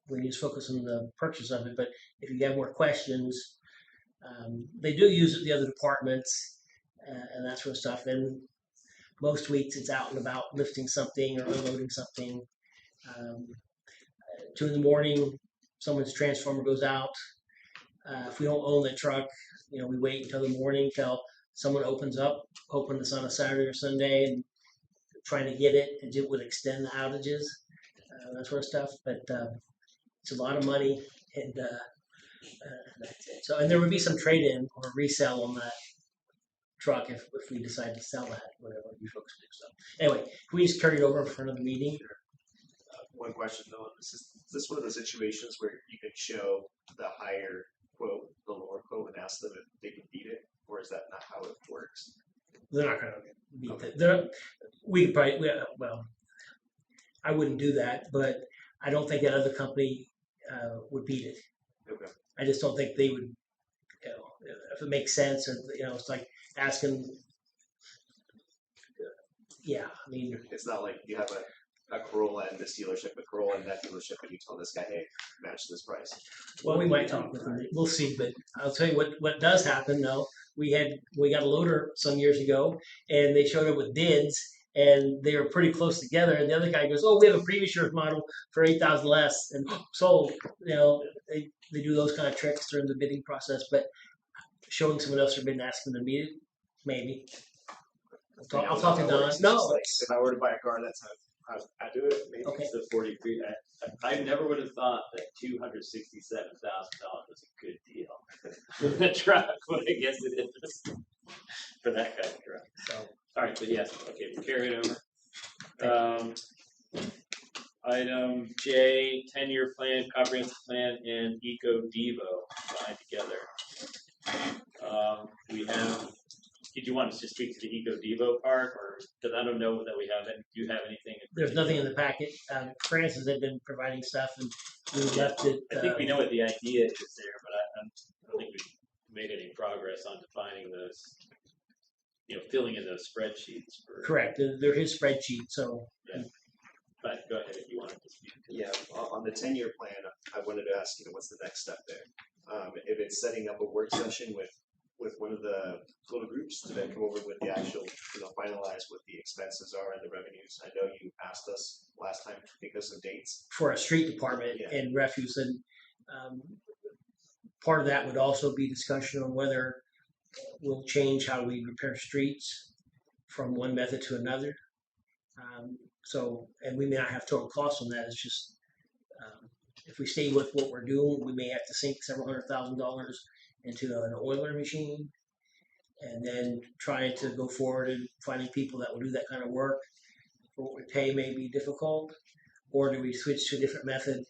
we just focus on the purchase of it. But if you have more questions, they do use it in the other departments and that sort of stuff. And most weeks it's out and about lifting something or unloading something. 2 a.m, someone's transformer goes out. If we don't own the truck, we wait until the morning till someone opens this on a Saturday or Sunday and trying to get it, and it would extend the outages, that sort of stuff. But it's a lot of money, and that's it. So, and there would be some trade-in or resell on that truck if we decide to sell that, whatever you folks do. So, anyway, can we just carry it over for another meeting? One question though, is this one of the situations where you can show the higher quote, the lower quote, and ask them if they can beat it, or is that not how it works? They're not going to beat it. We could probably, well, I wouldn't do that, but I don't think that other company would beat it. Okay. I just don't think they would, if it makes sense, and it's like asking, I mean, It's not like you have a Corolla in this dealership, a Corolla in that dealership, and you tell this guy, hey, match this price. well, we might talk with them. We'll see, but I'll tell you what does happen though. We got a loader some years ago, and they showed up with bids, and they were pretty close together. And the other guy goes, "Oh, we have a previous year's model for $8,000 less," and sold. They do those kind of tricks during the bidding process. But showing someone else their bid and asking them to beat it, maybe. I'll talk to Don. No, If I were to buy a car, that's how I do it. Maybe. okay. It's the 43. I never would have thought that $267,000 was a good deal for the truck, but I guess it is for that kind of truck. So, All right, but yes, okay, we'll carry it over. Item J, 10-year plan, comprehensive plan, and Eco Devo combined together. We have. Did you want us to speak to the Eco Devo part, or because I don't know that we have it? Do you have anything? there's nothing in the packet. Francis had been providing stuff, and we left it. I think we know what the idea is there, but I don't think we've made any progress on defining those. Filling in those spreadsheets. Correct. They're his spreadsheet. So. Yeah. But go ahead if you wanted to speak. Yeah, on the 10-year plan, I wanted to ask, what's the next step there? if it's setting up a work session with one of the little groups to then come over with the actual, finalize what the expenses are and the revenues. I know you asked us last time because of dates. For a street department Yeah. and refuse, and part of that would also be discussion on whether we'll change how we repair streets from one method to another. And we may not have total costs on that. It's just if we stay with what we're doing, we may have to sink several $100,000 into an oiler machine, and then trying to go forward and finding people that will do that kind of work for what we pay may be difficult. Or do we switch to a different method?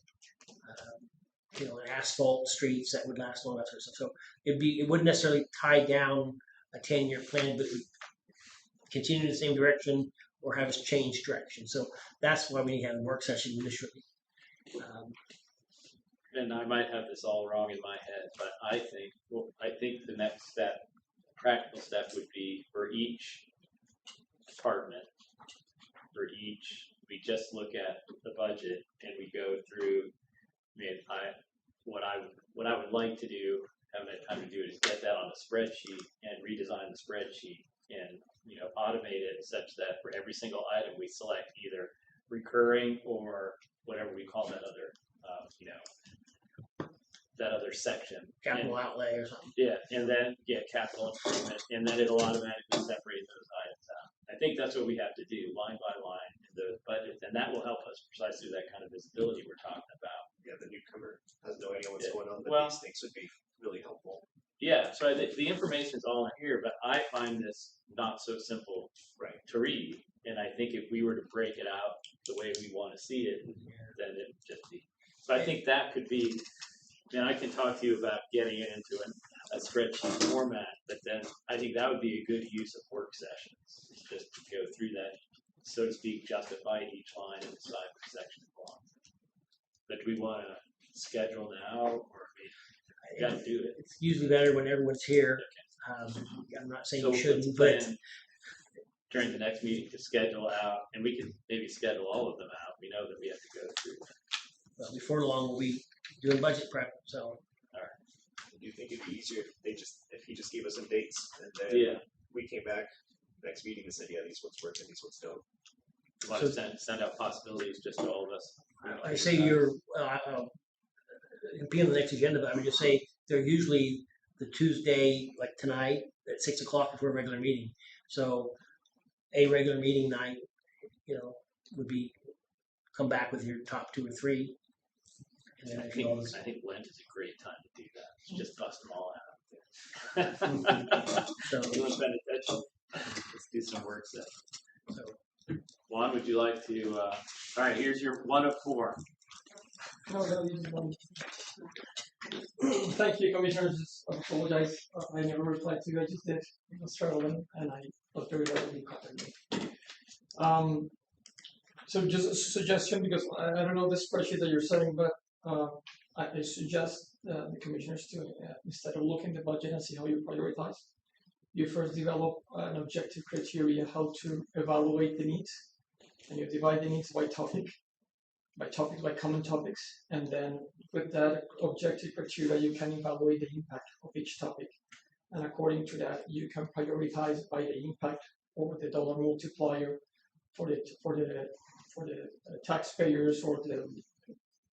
Asphalt streets that would last long, that sort of stuff. So it wouldn't necessarily tie down a 10-year plan, but we continue in the same direction or have us change direction. So that's why we need to have a work session initially. And I might have this all wrong in my head, but I think the next step, practical step, would be for each department, we just look at the budget and we go through. What I would like to do, haven't had time to do it, is get that on a spreadsheet and redesign the spreadsheet and automate it such that for every single item we select either recurring or whatever we call that other that other section. Capital outlay or something. Yeah, and then capital improvement, and then it'll automatically separate those items out. I think that's what we have to do, line by line, in the budget, and that will help us precisely that kind of visibility we're talking about. Yeah, the newcomer has no idea what's going on, but Well, these things would be really helpful. Yeah, so the information's all in here, but I find this not so simple to read. And I think if we were to break it out the way we want to see it, then it would just be. So I think that could be, and I can talk to you about getting it into a spreadsheet format, but then I think that would be a good use of work sessions, just to go through that, so to speak, justify each line and decide which section it belongs. But do we want to schedule now, or we got to do it? It's usually better when everyone's here. I'm not saying So you shouldn't, let's but plan during the next meeting to schedule out, and we can maybe schedule all of them out. We know that we have to go through that. Before long we'll be doing budget prep. So Do you think it'd be easier if he just gave us some dates and then we came back next meeting and said, yeah, these ones work and these ones don't? You want to send out possibilities just to all of us? I say you're it'll be on the next agenda, but I would just say they're usually the Tuesday, like tonight, at 6 o'clock before a regular meeting. So a regular meeting night, would be come back with your top 2 or 3. And then I think Lent is a great time to do that. It's just bust them all out. So, You want to spend attention? Let's do some work stuff. so Juan, would you like to? All right, here's your 1 of 4. Thank you, Commissioners. I apologize. I never replied to you. I just did. I was traveling and I was very early contacted me. So just a suggestion, because I don't know the spreadsheet that you're setting, but I suggest the Commissioners to, instead of looking at the budget and see how you prioritize, you first develop an objective criteria how to evaluate the needs, and you divide the needs by by common topics, and then with that objective criteria you can evaluate the impact of each topic, and according to that you can prioritize by the impact or the dollar multiplier for the taxpayers or the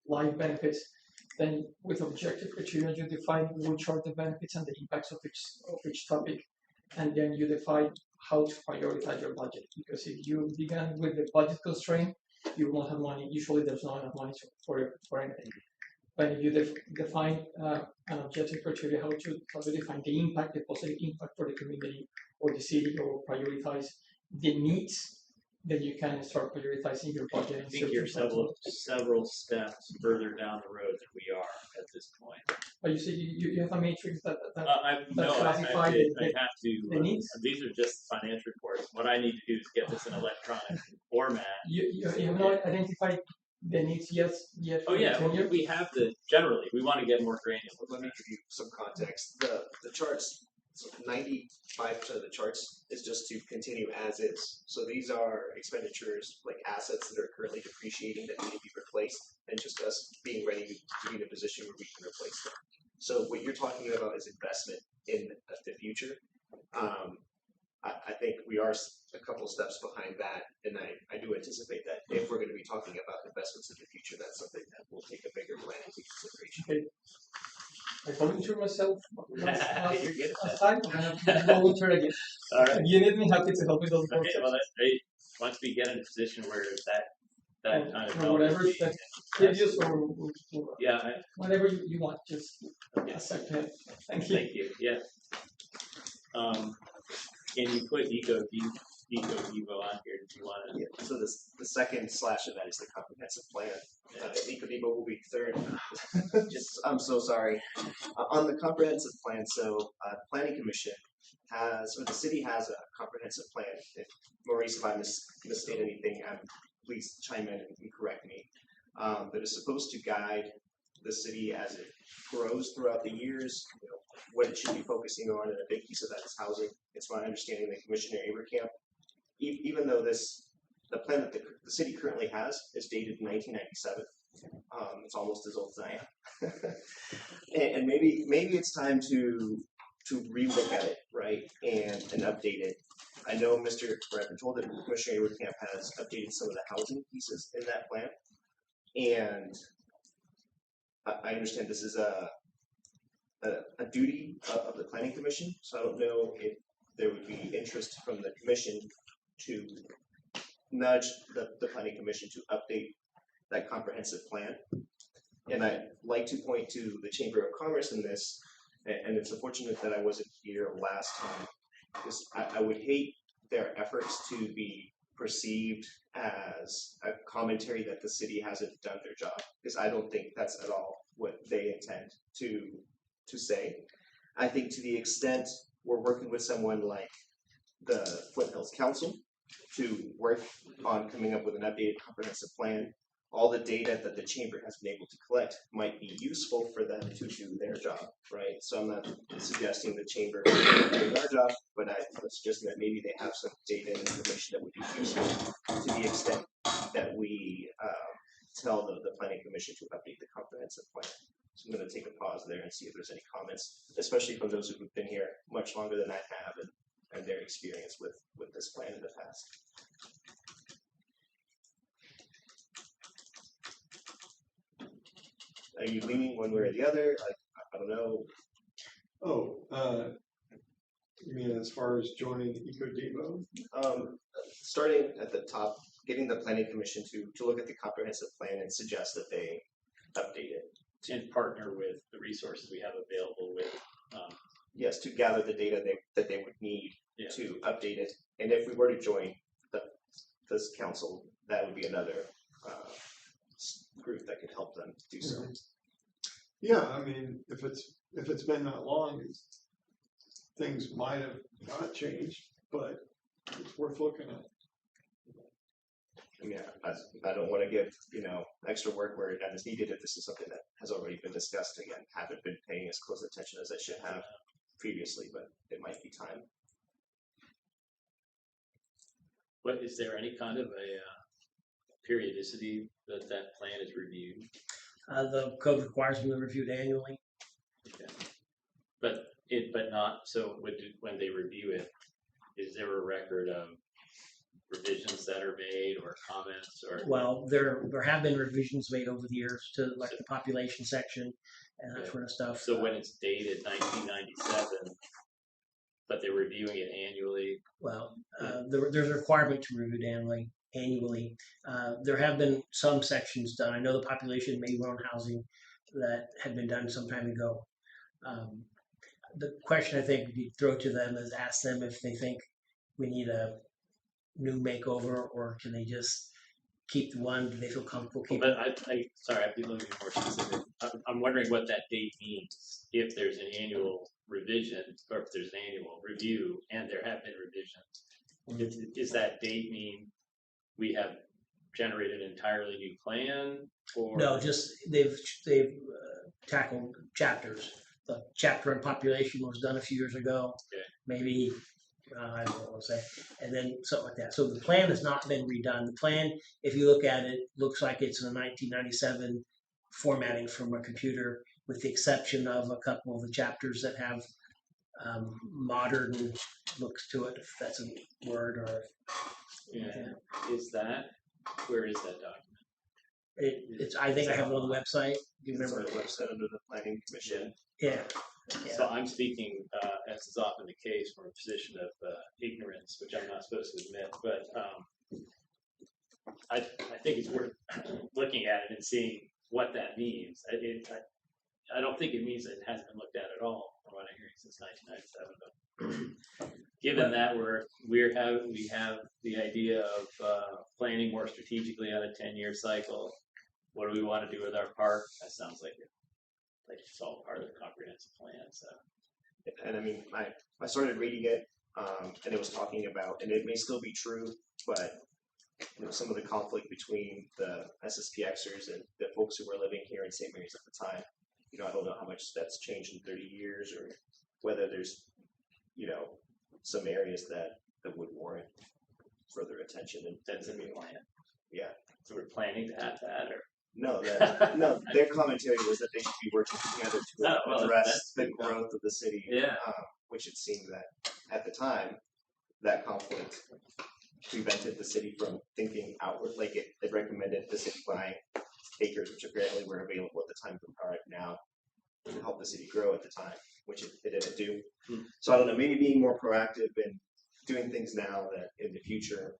life benefits. Then with objective criteria you define which are the benefits and the impacts of each topic, and then you define how to prioritize your budget, because if you begin with the budget constraint, you won't have money. Usually there's not enough money for anything. But if you define an objective criteria how to define the impact, the positive impact for the community or the city, or prioritize the needs, then you can start prioritizing your budget. I think you're several steps further down the road than we are at this point. But you see, you have a matrix that I classify have to. the needs. These are just financial reports. What I need to do is get this in electronic format. You have not identified the needs yet. Oh yeah, we have generally. We want to get more granular. Let me give you some context. The charts, so 95% of the charts is just to continue as is. So these are expenditures, like assets that are currently depreciating that need to be replaced, and just us being ready to be in a position where we can replace them. So what you're talking about is investment in the future. I think we are a couple steps behind that, and I do anticipate that if we're going to be talking about investments in the future, that's something that will take a bigger plan into consideration. I volunteer myself. You're good at that. Aside, I volunteer again. All right. If you need me, happy to help with those Okay, workshops. well, that's great. Once we get in a position where that kind of Or whatever knowledge- that previous or Yeah, whatever you want, just Okay. accept it. Thank you. thank you, yeah. Can you put Eco on here, do you wanna? Yeah, so the second slash of that is the comprehensive plan. Eco will be third. I'm so sorry. On the comprehensive plan, so planning commission has, or the city has a comprehensive plan. If Maurice, if I misstate anything, please chime in and correct me. That is supposed to guide the city as it grows throughout the years, what it should be focusing on, and a big piece of that is housing. It's my understanding that Commissioner Avercamp, even though the plan that the city currently has is dated in 1997, it's almost as old as I am, and maybe it's time to relook at it, right, and update it. I know I've been told that Commissioner Avercamp has updated some of the housing pieces in that plan, and I understand this is a duty of the planning commission, so I don't know if there would be interest from the commission to nudge the planning commission to update that comprehensive plan. And I'd like to point to the Chamber of Commerce in this, and it's unfortunate that I wasn't here last time, because I would hate their efforts to be perceived as a commentary that the city hasn't done their job, because I don't think that's at all what they intend to say. I think to the extent we're working with someone like the Flint Hills Council to work on coming up with an updated comprehensive plan, all the data that the chamber has been able to collect might be useful for them to do their job, right? So I'm not suggesting the chamber doing our job, but I'm suggesting that maybe they have some data and information that would be useful to the extent that we tell the planning commission to update the comprehensive plan. So I'm going to take a pause there and see if there's any comments, especially from those who've been here much longer than I have and their experience with this plan in the past. Are you leaning one way or the other? I don't know. You mean as far as joining EcoDevo? Starting at the top, getting the planning commission to look at the comprehensive plan and suggest that they update it. And partner with the resources we have available with. Yes, to gather the data that they would need Yeah. to update it. And if we were to join this council, that would be another group that could help them do so. Yeah, I mean, if it's been that long, things might have not changed, but it's worth looking at. I mean, I don't want to give extra work where none is needed if this is something that has already been discussed. Again, haven't been paying as close attention as I should have previously, but it might be time. What, is there any kind of a periodicity that plan is reviewed? The code requires them to be reviewed annually. Okay. But not, so when they review it, is there a record of revisions that are made or comments or? Well, there have been revisions made over the years to like the population section and that sort of stuff. So when it's dated 1997, but they're reviewing it annually? Well, there's a requirement to review it annually. There have been some sections done. I know the population may own housing that had been done some time ago. The question I think you throw to them is ask them if they think we need a new makeover, or can they just keep the one? Do they feel comfortable keeping? But sorry, I'd be a little bit more specific. I'm wondering what that date means. If there's an annual revision, or if there's an annual review, and there have been revisions, does that date mean we have generated an entirely new plan? Or No, just they've tackled chapters. The chapter on population was done a few years ago. Okay. Maybe I don't know what to say, and then something like that. So the plan has not been redone. The plan, if you look at it, looks like it's in a 1997 formatting from a computer. with the exception of a couple of the chapters that have modern looks to it, if that's a word, or Yeah. Is that, where is that document? it's. I think I have it on the website. Do you It's on remember? the website under the planning commission. Yeah. Yeah. So I'm speaking, as is often the case, from a position of ignorance, which I'm not supposed to admit, but I think it's worth looking at it and seeing what that means. I don't think it means that it hasn't been looked at all, from what I'm hearing, since 1997. But given that we have the idea of planning more strategically on a 10-year cycle, what do we want to do with our park? That sounds like it's all part of the comprehensive plan. So. And I mean, I started reading it, and it was talking about, and it may still be true, but some of the conflict between the SSPXers and the folks who were living here in St. Mary's at the time. I don't know how much that's changed in 30 years, or whether there's, some areas that would warrant further attention. And That's in the plan. Yeah. So we're planning to have that, or no, their commentary was that they should be working together to address the growth of the city. Yeah. Which it seemed that at the time, that conflict prevented the city from thinking outward. Like it recommended the city buying acres, which apparently were available at the time from Power now, to help the city grow at the time, which it didn't do. So I don't know, maybe being more proactive and doing things now that in the future,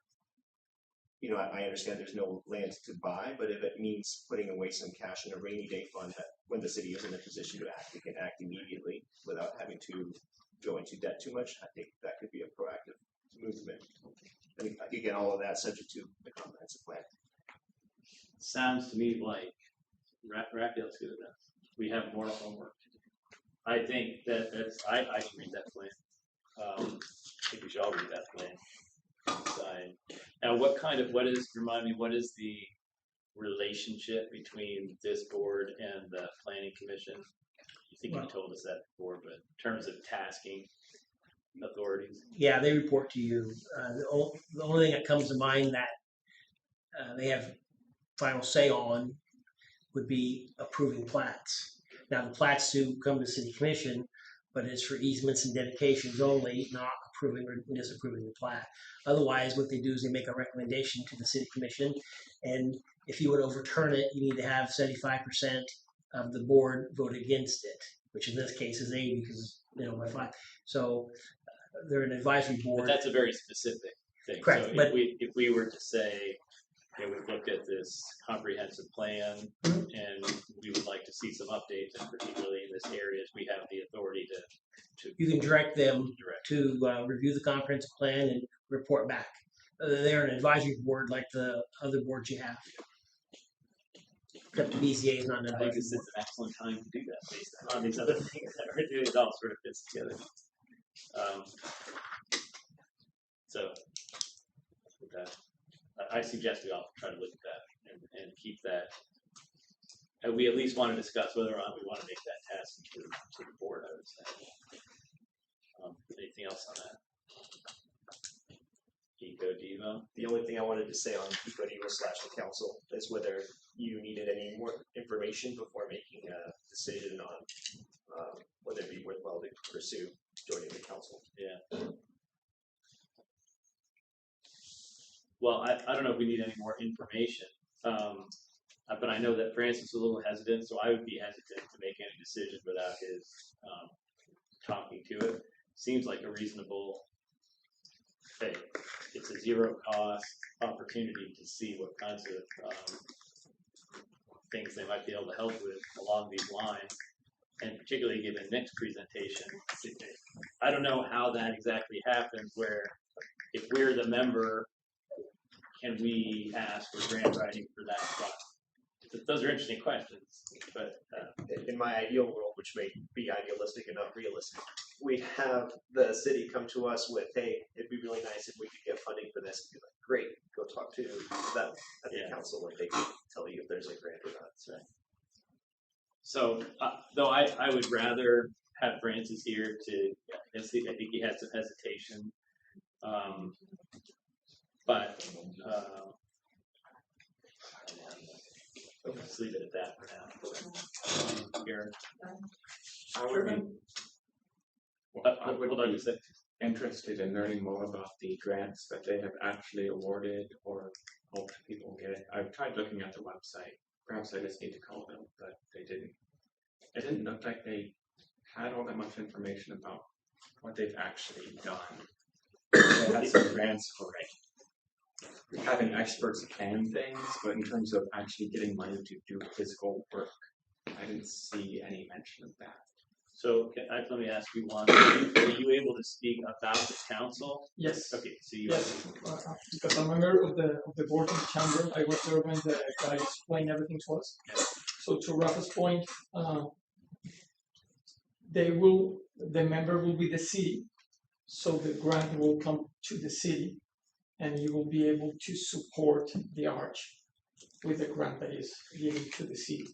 I understand there's no land to buy, but if it means putting away some cash in a rainy day fund that when the city is in a position to act, it can act immediately without having to go into debt too much. I think that could be a proactive movement. I mean, again, all of that subject to the comprehensive plan. sounds to me like Rafael's good enough. We have more homework to do. I think I can read that plan. I think we should all read that plan. Now, remind me, what is the relationship between this board and the planning commission? I think you told us that before, but in terms of tasking authorities. Yeah, they report to you. The only thing that comes to mind that they have final say on would be approving plats. Now, the plats do come to city commission, but it's for easements and dedications only, not approving or disapproving the plat. Otherwise, what they do is they make a recommendation to the city commission, and if you would overturn it, you need to have 75% of the board vote against it, which in this case is 80 because by 5. So they're an advisory board. But that's a very specific thing. Correct, So but if we were to say, we've looked at this comprehensive plan and we would like to see some updates, and particularly in this area, we have the authority to you can direct them to review the comprehensive plan and report back. They're an advisory board like the other boards you have. Except the BZA is not an I think advisory this is board. an excellent time to do that based on these other things that we're doing. It all sort of fits together. So with that, I suggest we all try to look at that and keep that. And we at least want to discuss whether or not we want to make that task to the board, I would say. Anything else on that? Eco Devo? The only thing I wanted to say on Eco Devo / the council is whether you needed any more information before making a decision on whether it'd be worthwhile to pursue joining the council. Yeah. Well, I don't know if we need any more information, but I know that Francis was a little hesitant, so I would be hesitant to make any decision without his talking to it. Seems like a reasonable thing. It's a zero cost opportunity to see what kinds of things they might be able to help with along these lines, and particularly given Nick's presentation. I don't know how that exactly happens, where if we're the member, can we ask for grant writing for that spot? Those are interesting questions, but in my ideal world, which may be idealistic and not realistic, we have the city come to us with, hey, it'd be really nice if we could get funding for this. Be like, great, go talk to them at the council where they can tell you if there's a grant or not. That's right. So, though I would rather have Francis here I think he had some hesitation, but just leave it at that for now. Garen? I would be Hold on just a sec. interested in learning more about the grants that they have actually awarded or helped people get. I've tried looking at the website. Perhaps I just need to call them, but they didn't. It didn't look like they had all that much information about what they've actually done. They had some grants for having experts plan things, but in terms of actually getting money to do physical work, I didn't see any mention of that. So let me ask you one. Are you able to speak about the council? Yes. Okay, so you. Yes, because I'm a member of the board of the chamber. I was there when the guy explained everything to us. So to Rafa's point, the member will be the city, so the grant will come to the city, and you will be able to support the arch with the grant that is given to the city.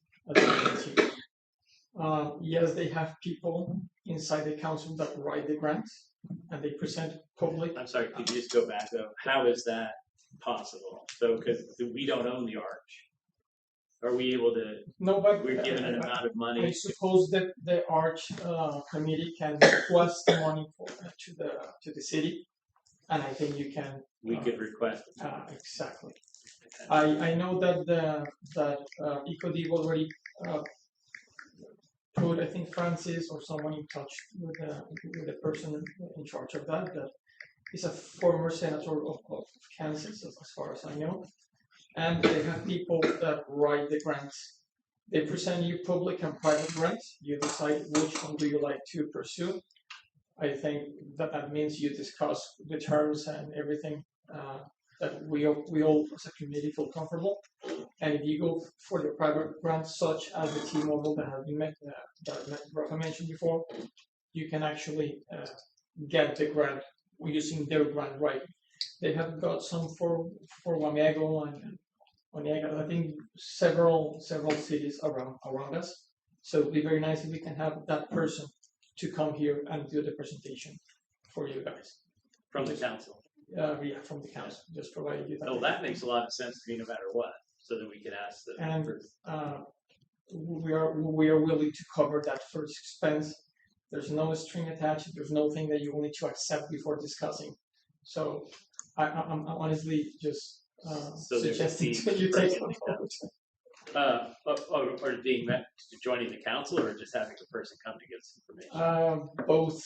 Yes, they have people inside the council that write the grants, and they present public. I'm sorry, could you just go back though? How is that possible? So, because we don't own the arch. Are we able to, No, but we're given an amount of I money? suppose that the arch committee can request the money to the city, and I think you can. We could request. Exactly. I know that EcoDev already put, I think, Francis or someone in touch with the person in charge of that. That is a former senator of Kansas, as far as I know. And they have people that write the grants. They present you public and private grants. You decide which one do you like to pursue. I think that means you discuss the terms and everything that we all as a community feel comfortable. And if you go for the private grants, such as the T-Mobile that has been that Rafa mentioned before, you can actually get the grant using their grant writing. They have got some for Wamego and Onega, I think several cities around us. So it'd be very nice if we can have that person to come here and do the presentation for you guys. From the council. Yeah, from the council, just providing you that. Oh, that makes a lot of sense to me no matter what, so that we can ask the. And we are willing to cover that first expense. There's no string attached. There's nothing that you will need to accept before discussing. So I'm honestly just So suggesting that you take some or being met to joining the council, or just having the person come to get us information. Both.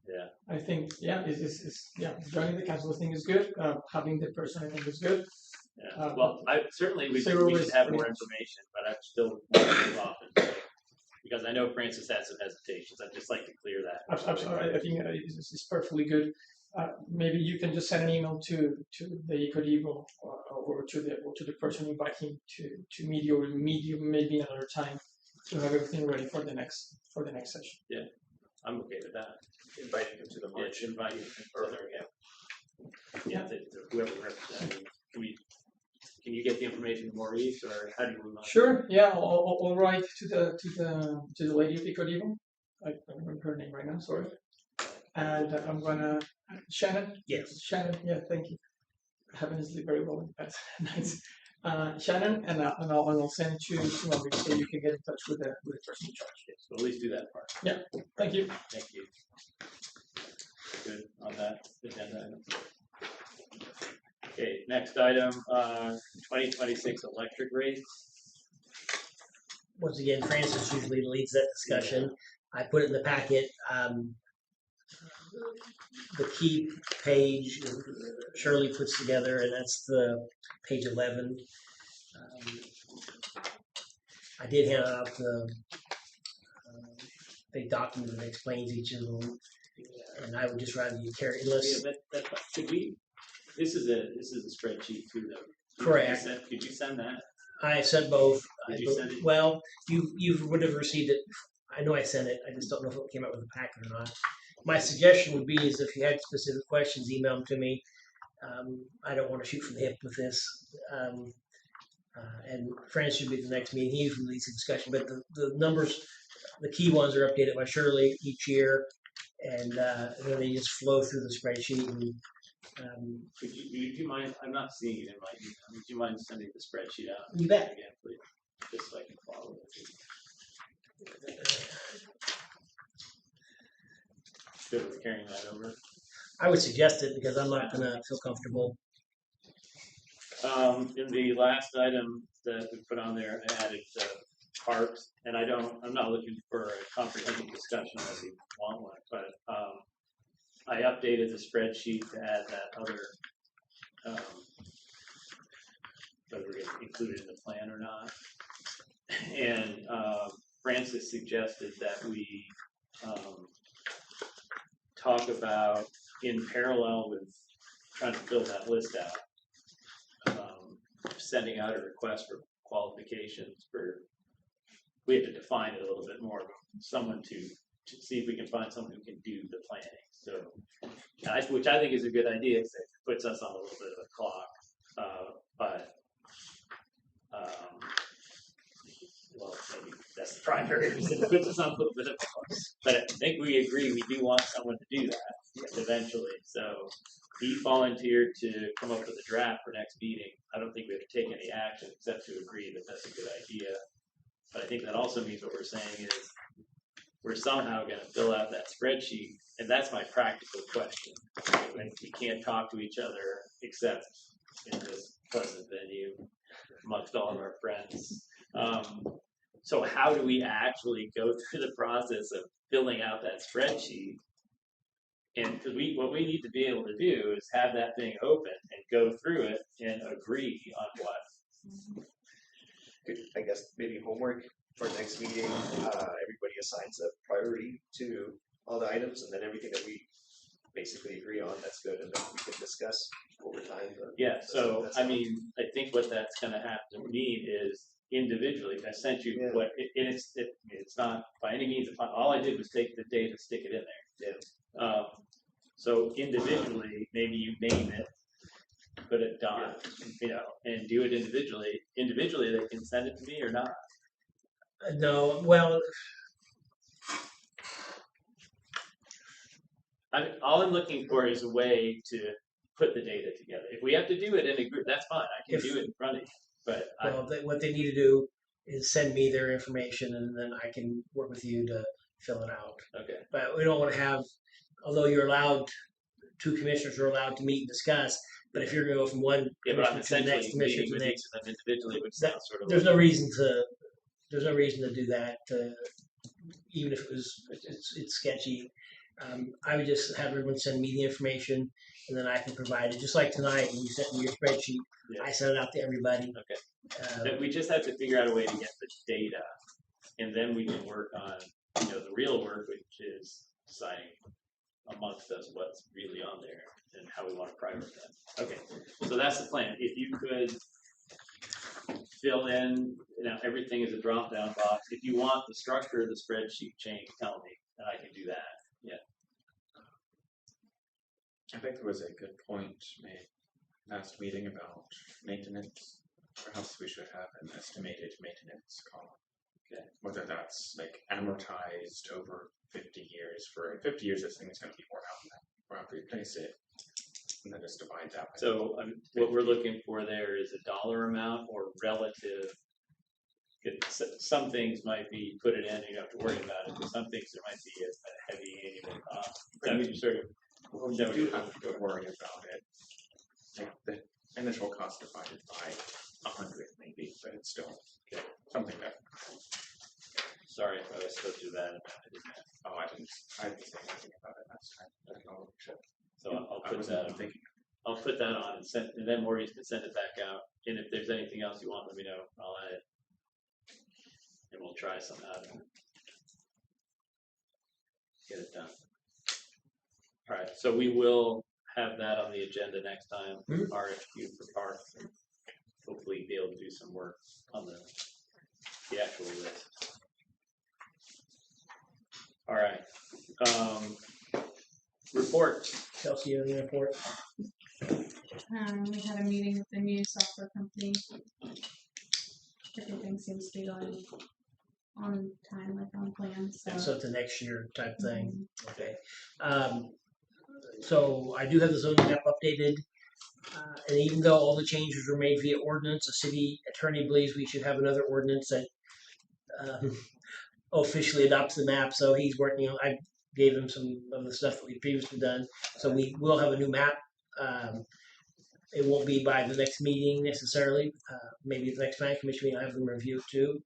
Yeah. I think joining the council I think is good. Having the person I think is good. Yeah. Well, I certainly we should risk, have more information, but I still want to move off it because I know Francis had some hesitations. I'd just like to clear that. Absolutely, I think it's perfectly good. Maybe you can just send an email to the EcoDev or to the person inviting to meet you, or meet you maybe another time to have everything ready for the next session. Yeah, I'm okay with that. Inviting them to the march. Yeah, invite you further. Yeah. Whoever represents. Can you get the information to Maurice, or how do you move on? Sure. Yeah, I'll write to the lady of EcoDev. I don't remember her name right now. Sorry. And I'm gonna Shannon. Yes. Shannon. Yeah. Thank you. I haven't slept very well in the past nights. Shannon, and I'll send to Maurice so you can get in touch with the person in charge. Yes, so at least do that part. Yeah. Thank you. Thank you. Good on that agenda item. Okay, next item, 2026 electric rates. Once again, Francis usually leads that discussion. I put it in the packet. The key page Shirley puts together, and that's the page 11. I did hand out the big document that explains each of them, and I would just rather you carry unless. Yeah, but should we? This is a spreadsheet too, though. Correct. Could you send that? I sent both. Did you send it? Well, you would have received it. I know I sent it. I just don't know if it came out with a packet or not. My suggestion would be is if you had specific questions, email them to me. I don't want to shoot from the hip with this. And France should be the next meeting. He usually leads the discussion, but the numbers, the key ones are updated by Shirley each year, and then they just flow through the spreadsheet. And, would you mind? I'm not seeing it in my email. Would you mind sending the spreadsheet out? You bet. Again, please. just so I can follow it. Good with carrying that over. I would suggest it because I'm not gonna feel comfortable. In the last item that we put on there, I added parks, and I'm not looking for a comprehensive discussion if you want one, but I updated the spreadsheet to add that other, whether we're gonna include it in the plan or not. And Francis suggested that we talk about, in parallel with trying to fill that list out, sending out a request for qualifications for, we have to define it a little bit more, someone to see if we can find someone who can do the planning. So, which I think is a good idea, because it puts us on a little bit of a clock. Well, maybe that's the primary reason, it puts us on a little bit of a clock. But I think we agree we do want someone to do that eventually. So he volunteered to come up with a draft for next meeting. I don't think we have to take any action except to agree that that's a good idea. But I think that also means what we're saying is we're somehow going to fill out that spreadsheet, and that's my practical question. When we can't talk to each other except in this pleasant venue amongst all of our friends. So how do we actually go through the process of filling out that spreadsheet? And because what we need to be able to do is have that thing open and go through it and agree on what. I guess maybe homework for next meeting, everybody assigns a priority to all the items, and then everything that we basically agree on, that's good, and then we can discuss over time. Yeah, so I mean, I think what that's going to have to mean is individually. I sent you what, and it's not by any means. All I did was take the data, stick it in there. Yeah. So individually, maybe you name it, put it done, and do it individually. Individually, they can send it to me or not. No, well, All I'm looking for is a way to put the data together. If we have to do it in a group, that's fine. I can do it in front of you. But what they need to do is send me their information, and then I can work with you to fill it out. Okay. But we don't want to have, although you're allowed, two commissioners are allowed to meet and discuss. But if you're going to go from one commissioner to the next commissioner to the next, individually, which sounds sort of. There's no reason to do that. Even if it's sketchy. I would just have everyone send me the information, and then I can provide it. Just like tonight, when you sent me your spreadsheet, I sent it out to everybody. Okay. We just have to figure out a way to get the data, and then we can work on the real work, which is deciding amongst us what's really on there and how we want to prioritize. Okay, so that's the plan. If you could fill in, everything is a drop-down box. If you want the structure of the spreadsheet change, tell me, and I can do that. Yeah. I think there was a good point made last meeting about maintenance. Perhaps we should have an estimated maintenance column. Okay. Whether that's like amortized over 50 years. For 50 years, this thing is going to be worn out. We're going to replace it, and then just divide that. So what we're looking for there is a dollar amount or relative. Some things might be put it in, you don't have to worry about it. But some things there might be a heavy annual cost. So you sort of. Well, you do have to worry about it. Like the initial cost divided by 100 maybe, but it's still something that. Sorry if I spoke to that. I didn't say anything about it last time. So I'll put that on. I'll put that on and then Maurice can send it back out. And if there's anything else you want, let me know. I'll add it. And we'll try something out and get it done. All right, so we will have that on the agenda next time. RFQ for parks, and hopefully be able to do some work on the actual list. All right. Report. Chelsea, you have any report? We had a meeting with the new software company. Everything seems to be going on time, like on plan. So it's a next year type thing. Okay. So I do have the zoning map updated. And even though all the changes were made via ordinance, the city attorney believes we should have another ordinance that officially adopts the map. So he's working on. I gave him some of the stuff that we've previously done. So we will have a new map. It won't be by the next meeting necessarily. Maybe the next planning commission meeting, I'll have them review it too.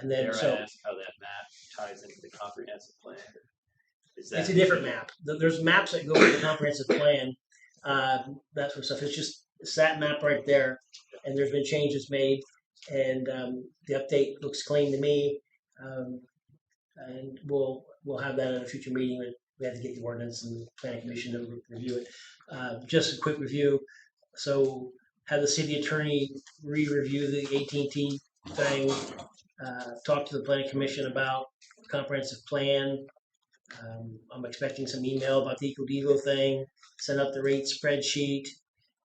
And then Dare so I ask how that map ties into the comprehensive plan? Is it's a different map. There's maps that go with the comprehensive plan. That sort of stuff. It's that map right there, and there's been changes made, and the update looks clean to me. And we'll have that at a future meeting. We have to get the ordinance and the planning commission to review it. Just a quick review. So have the city attorney re-review the AT&T thing. Talk to the planning commission about comprehensive plan. I'm expecting some email about the EcoDevo thing. Send out the rate spreadsheet.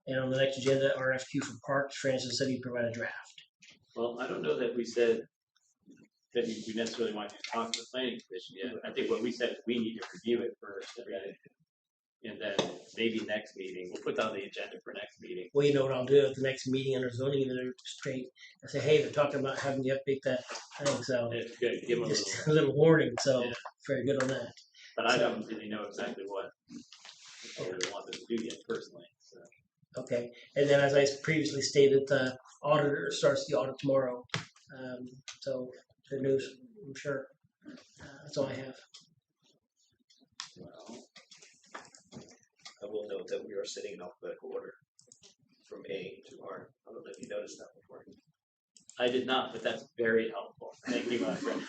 And on the next agenda, RFQ for parks. Francis said he'd provide a draft. Well, I don't know that we said that we necessarily want to talk to the planning commission yet. I think what we said is we need to review it first, right? And then maybe next meeting, we'll put on the agenda for next meeting. Well, you know what I'll do at the next meeting under zoning, and they're straight. I say, hey, they're talking about having you update that thing, so It's good, give them a little, just a little warning. So Yeah. very good on that. but I don't really know exactly what we want them to do yet personally, so. Okay, and then as I previously stated, the auditor starts the audit tomorrow. So good news, I'm sure. That's all I have. Well, I will note that we are sitting in alphabetical order from A to R. I don't know if you noticed that before. I did not, but that's very helpful. Thank you, my friend.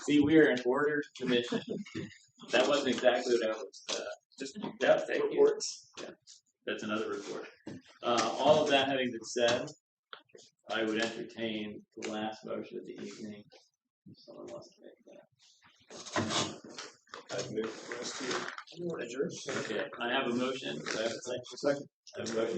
See, we're an ordered commission. That wasn't exactly what I was, Just yeah, thank you. reports. Yeah, that's another report. All of that having been said, I would entertain the last motion of the evening. If someone wants to make that. I've moved for us to adjourn. Okay, I have a motion. Do I have a second? Second. I have a motion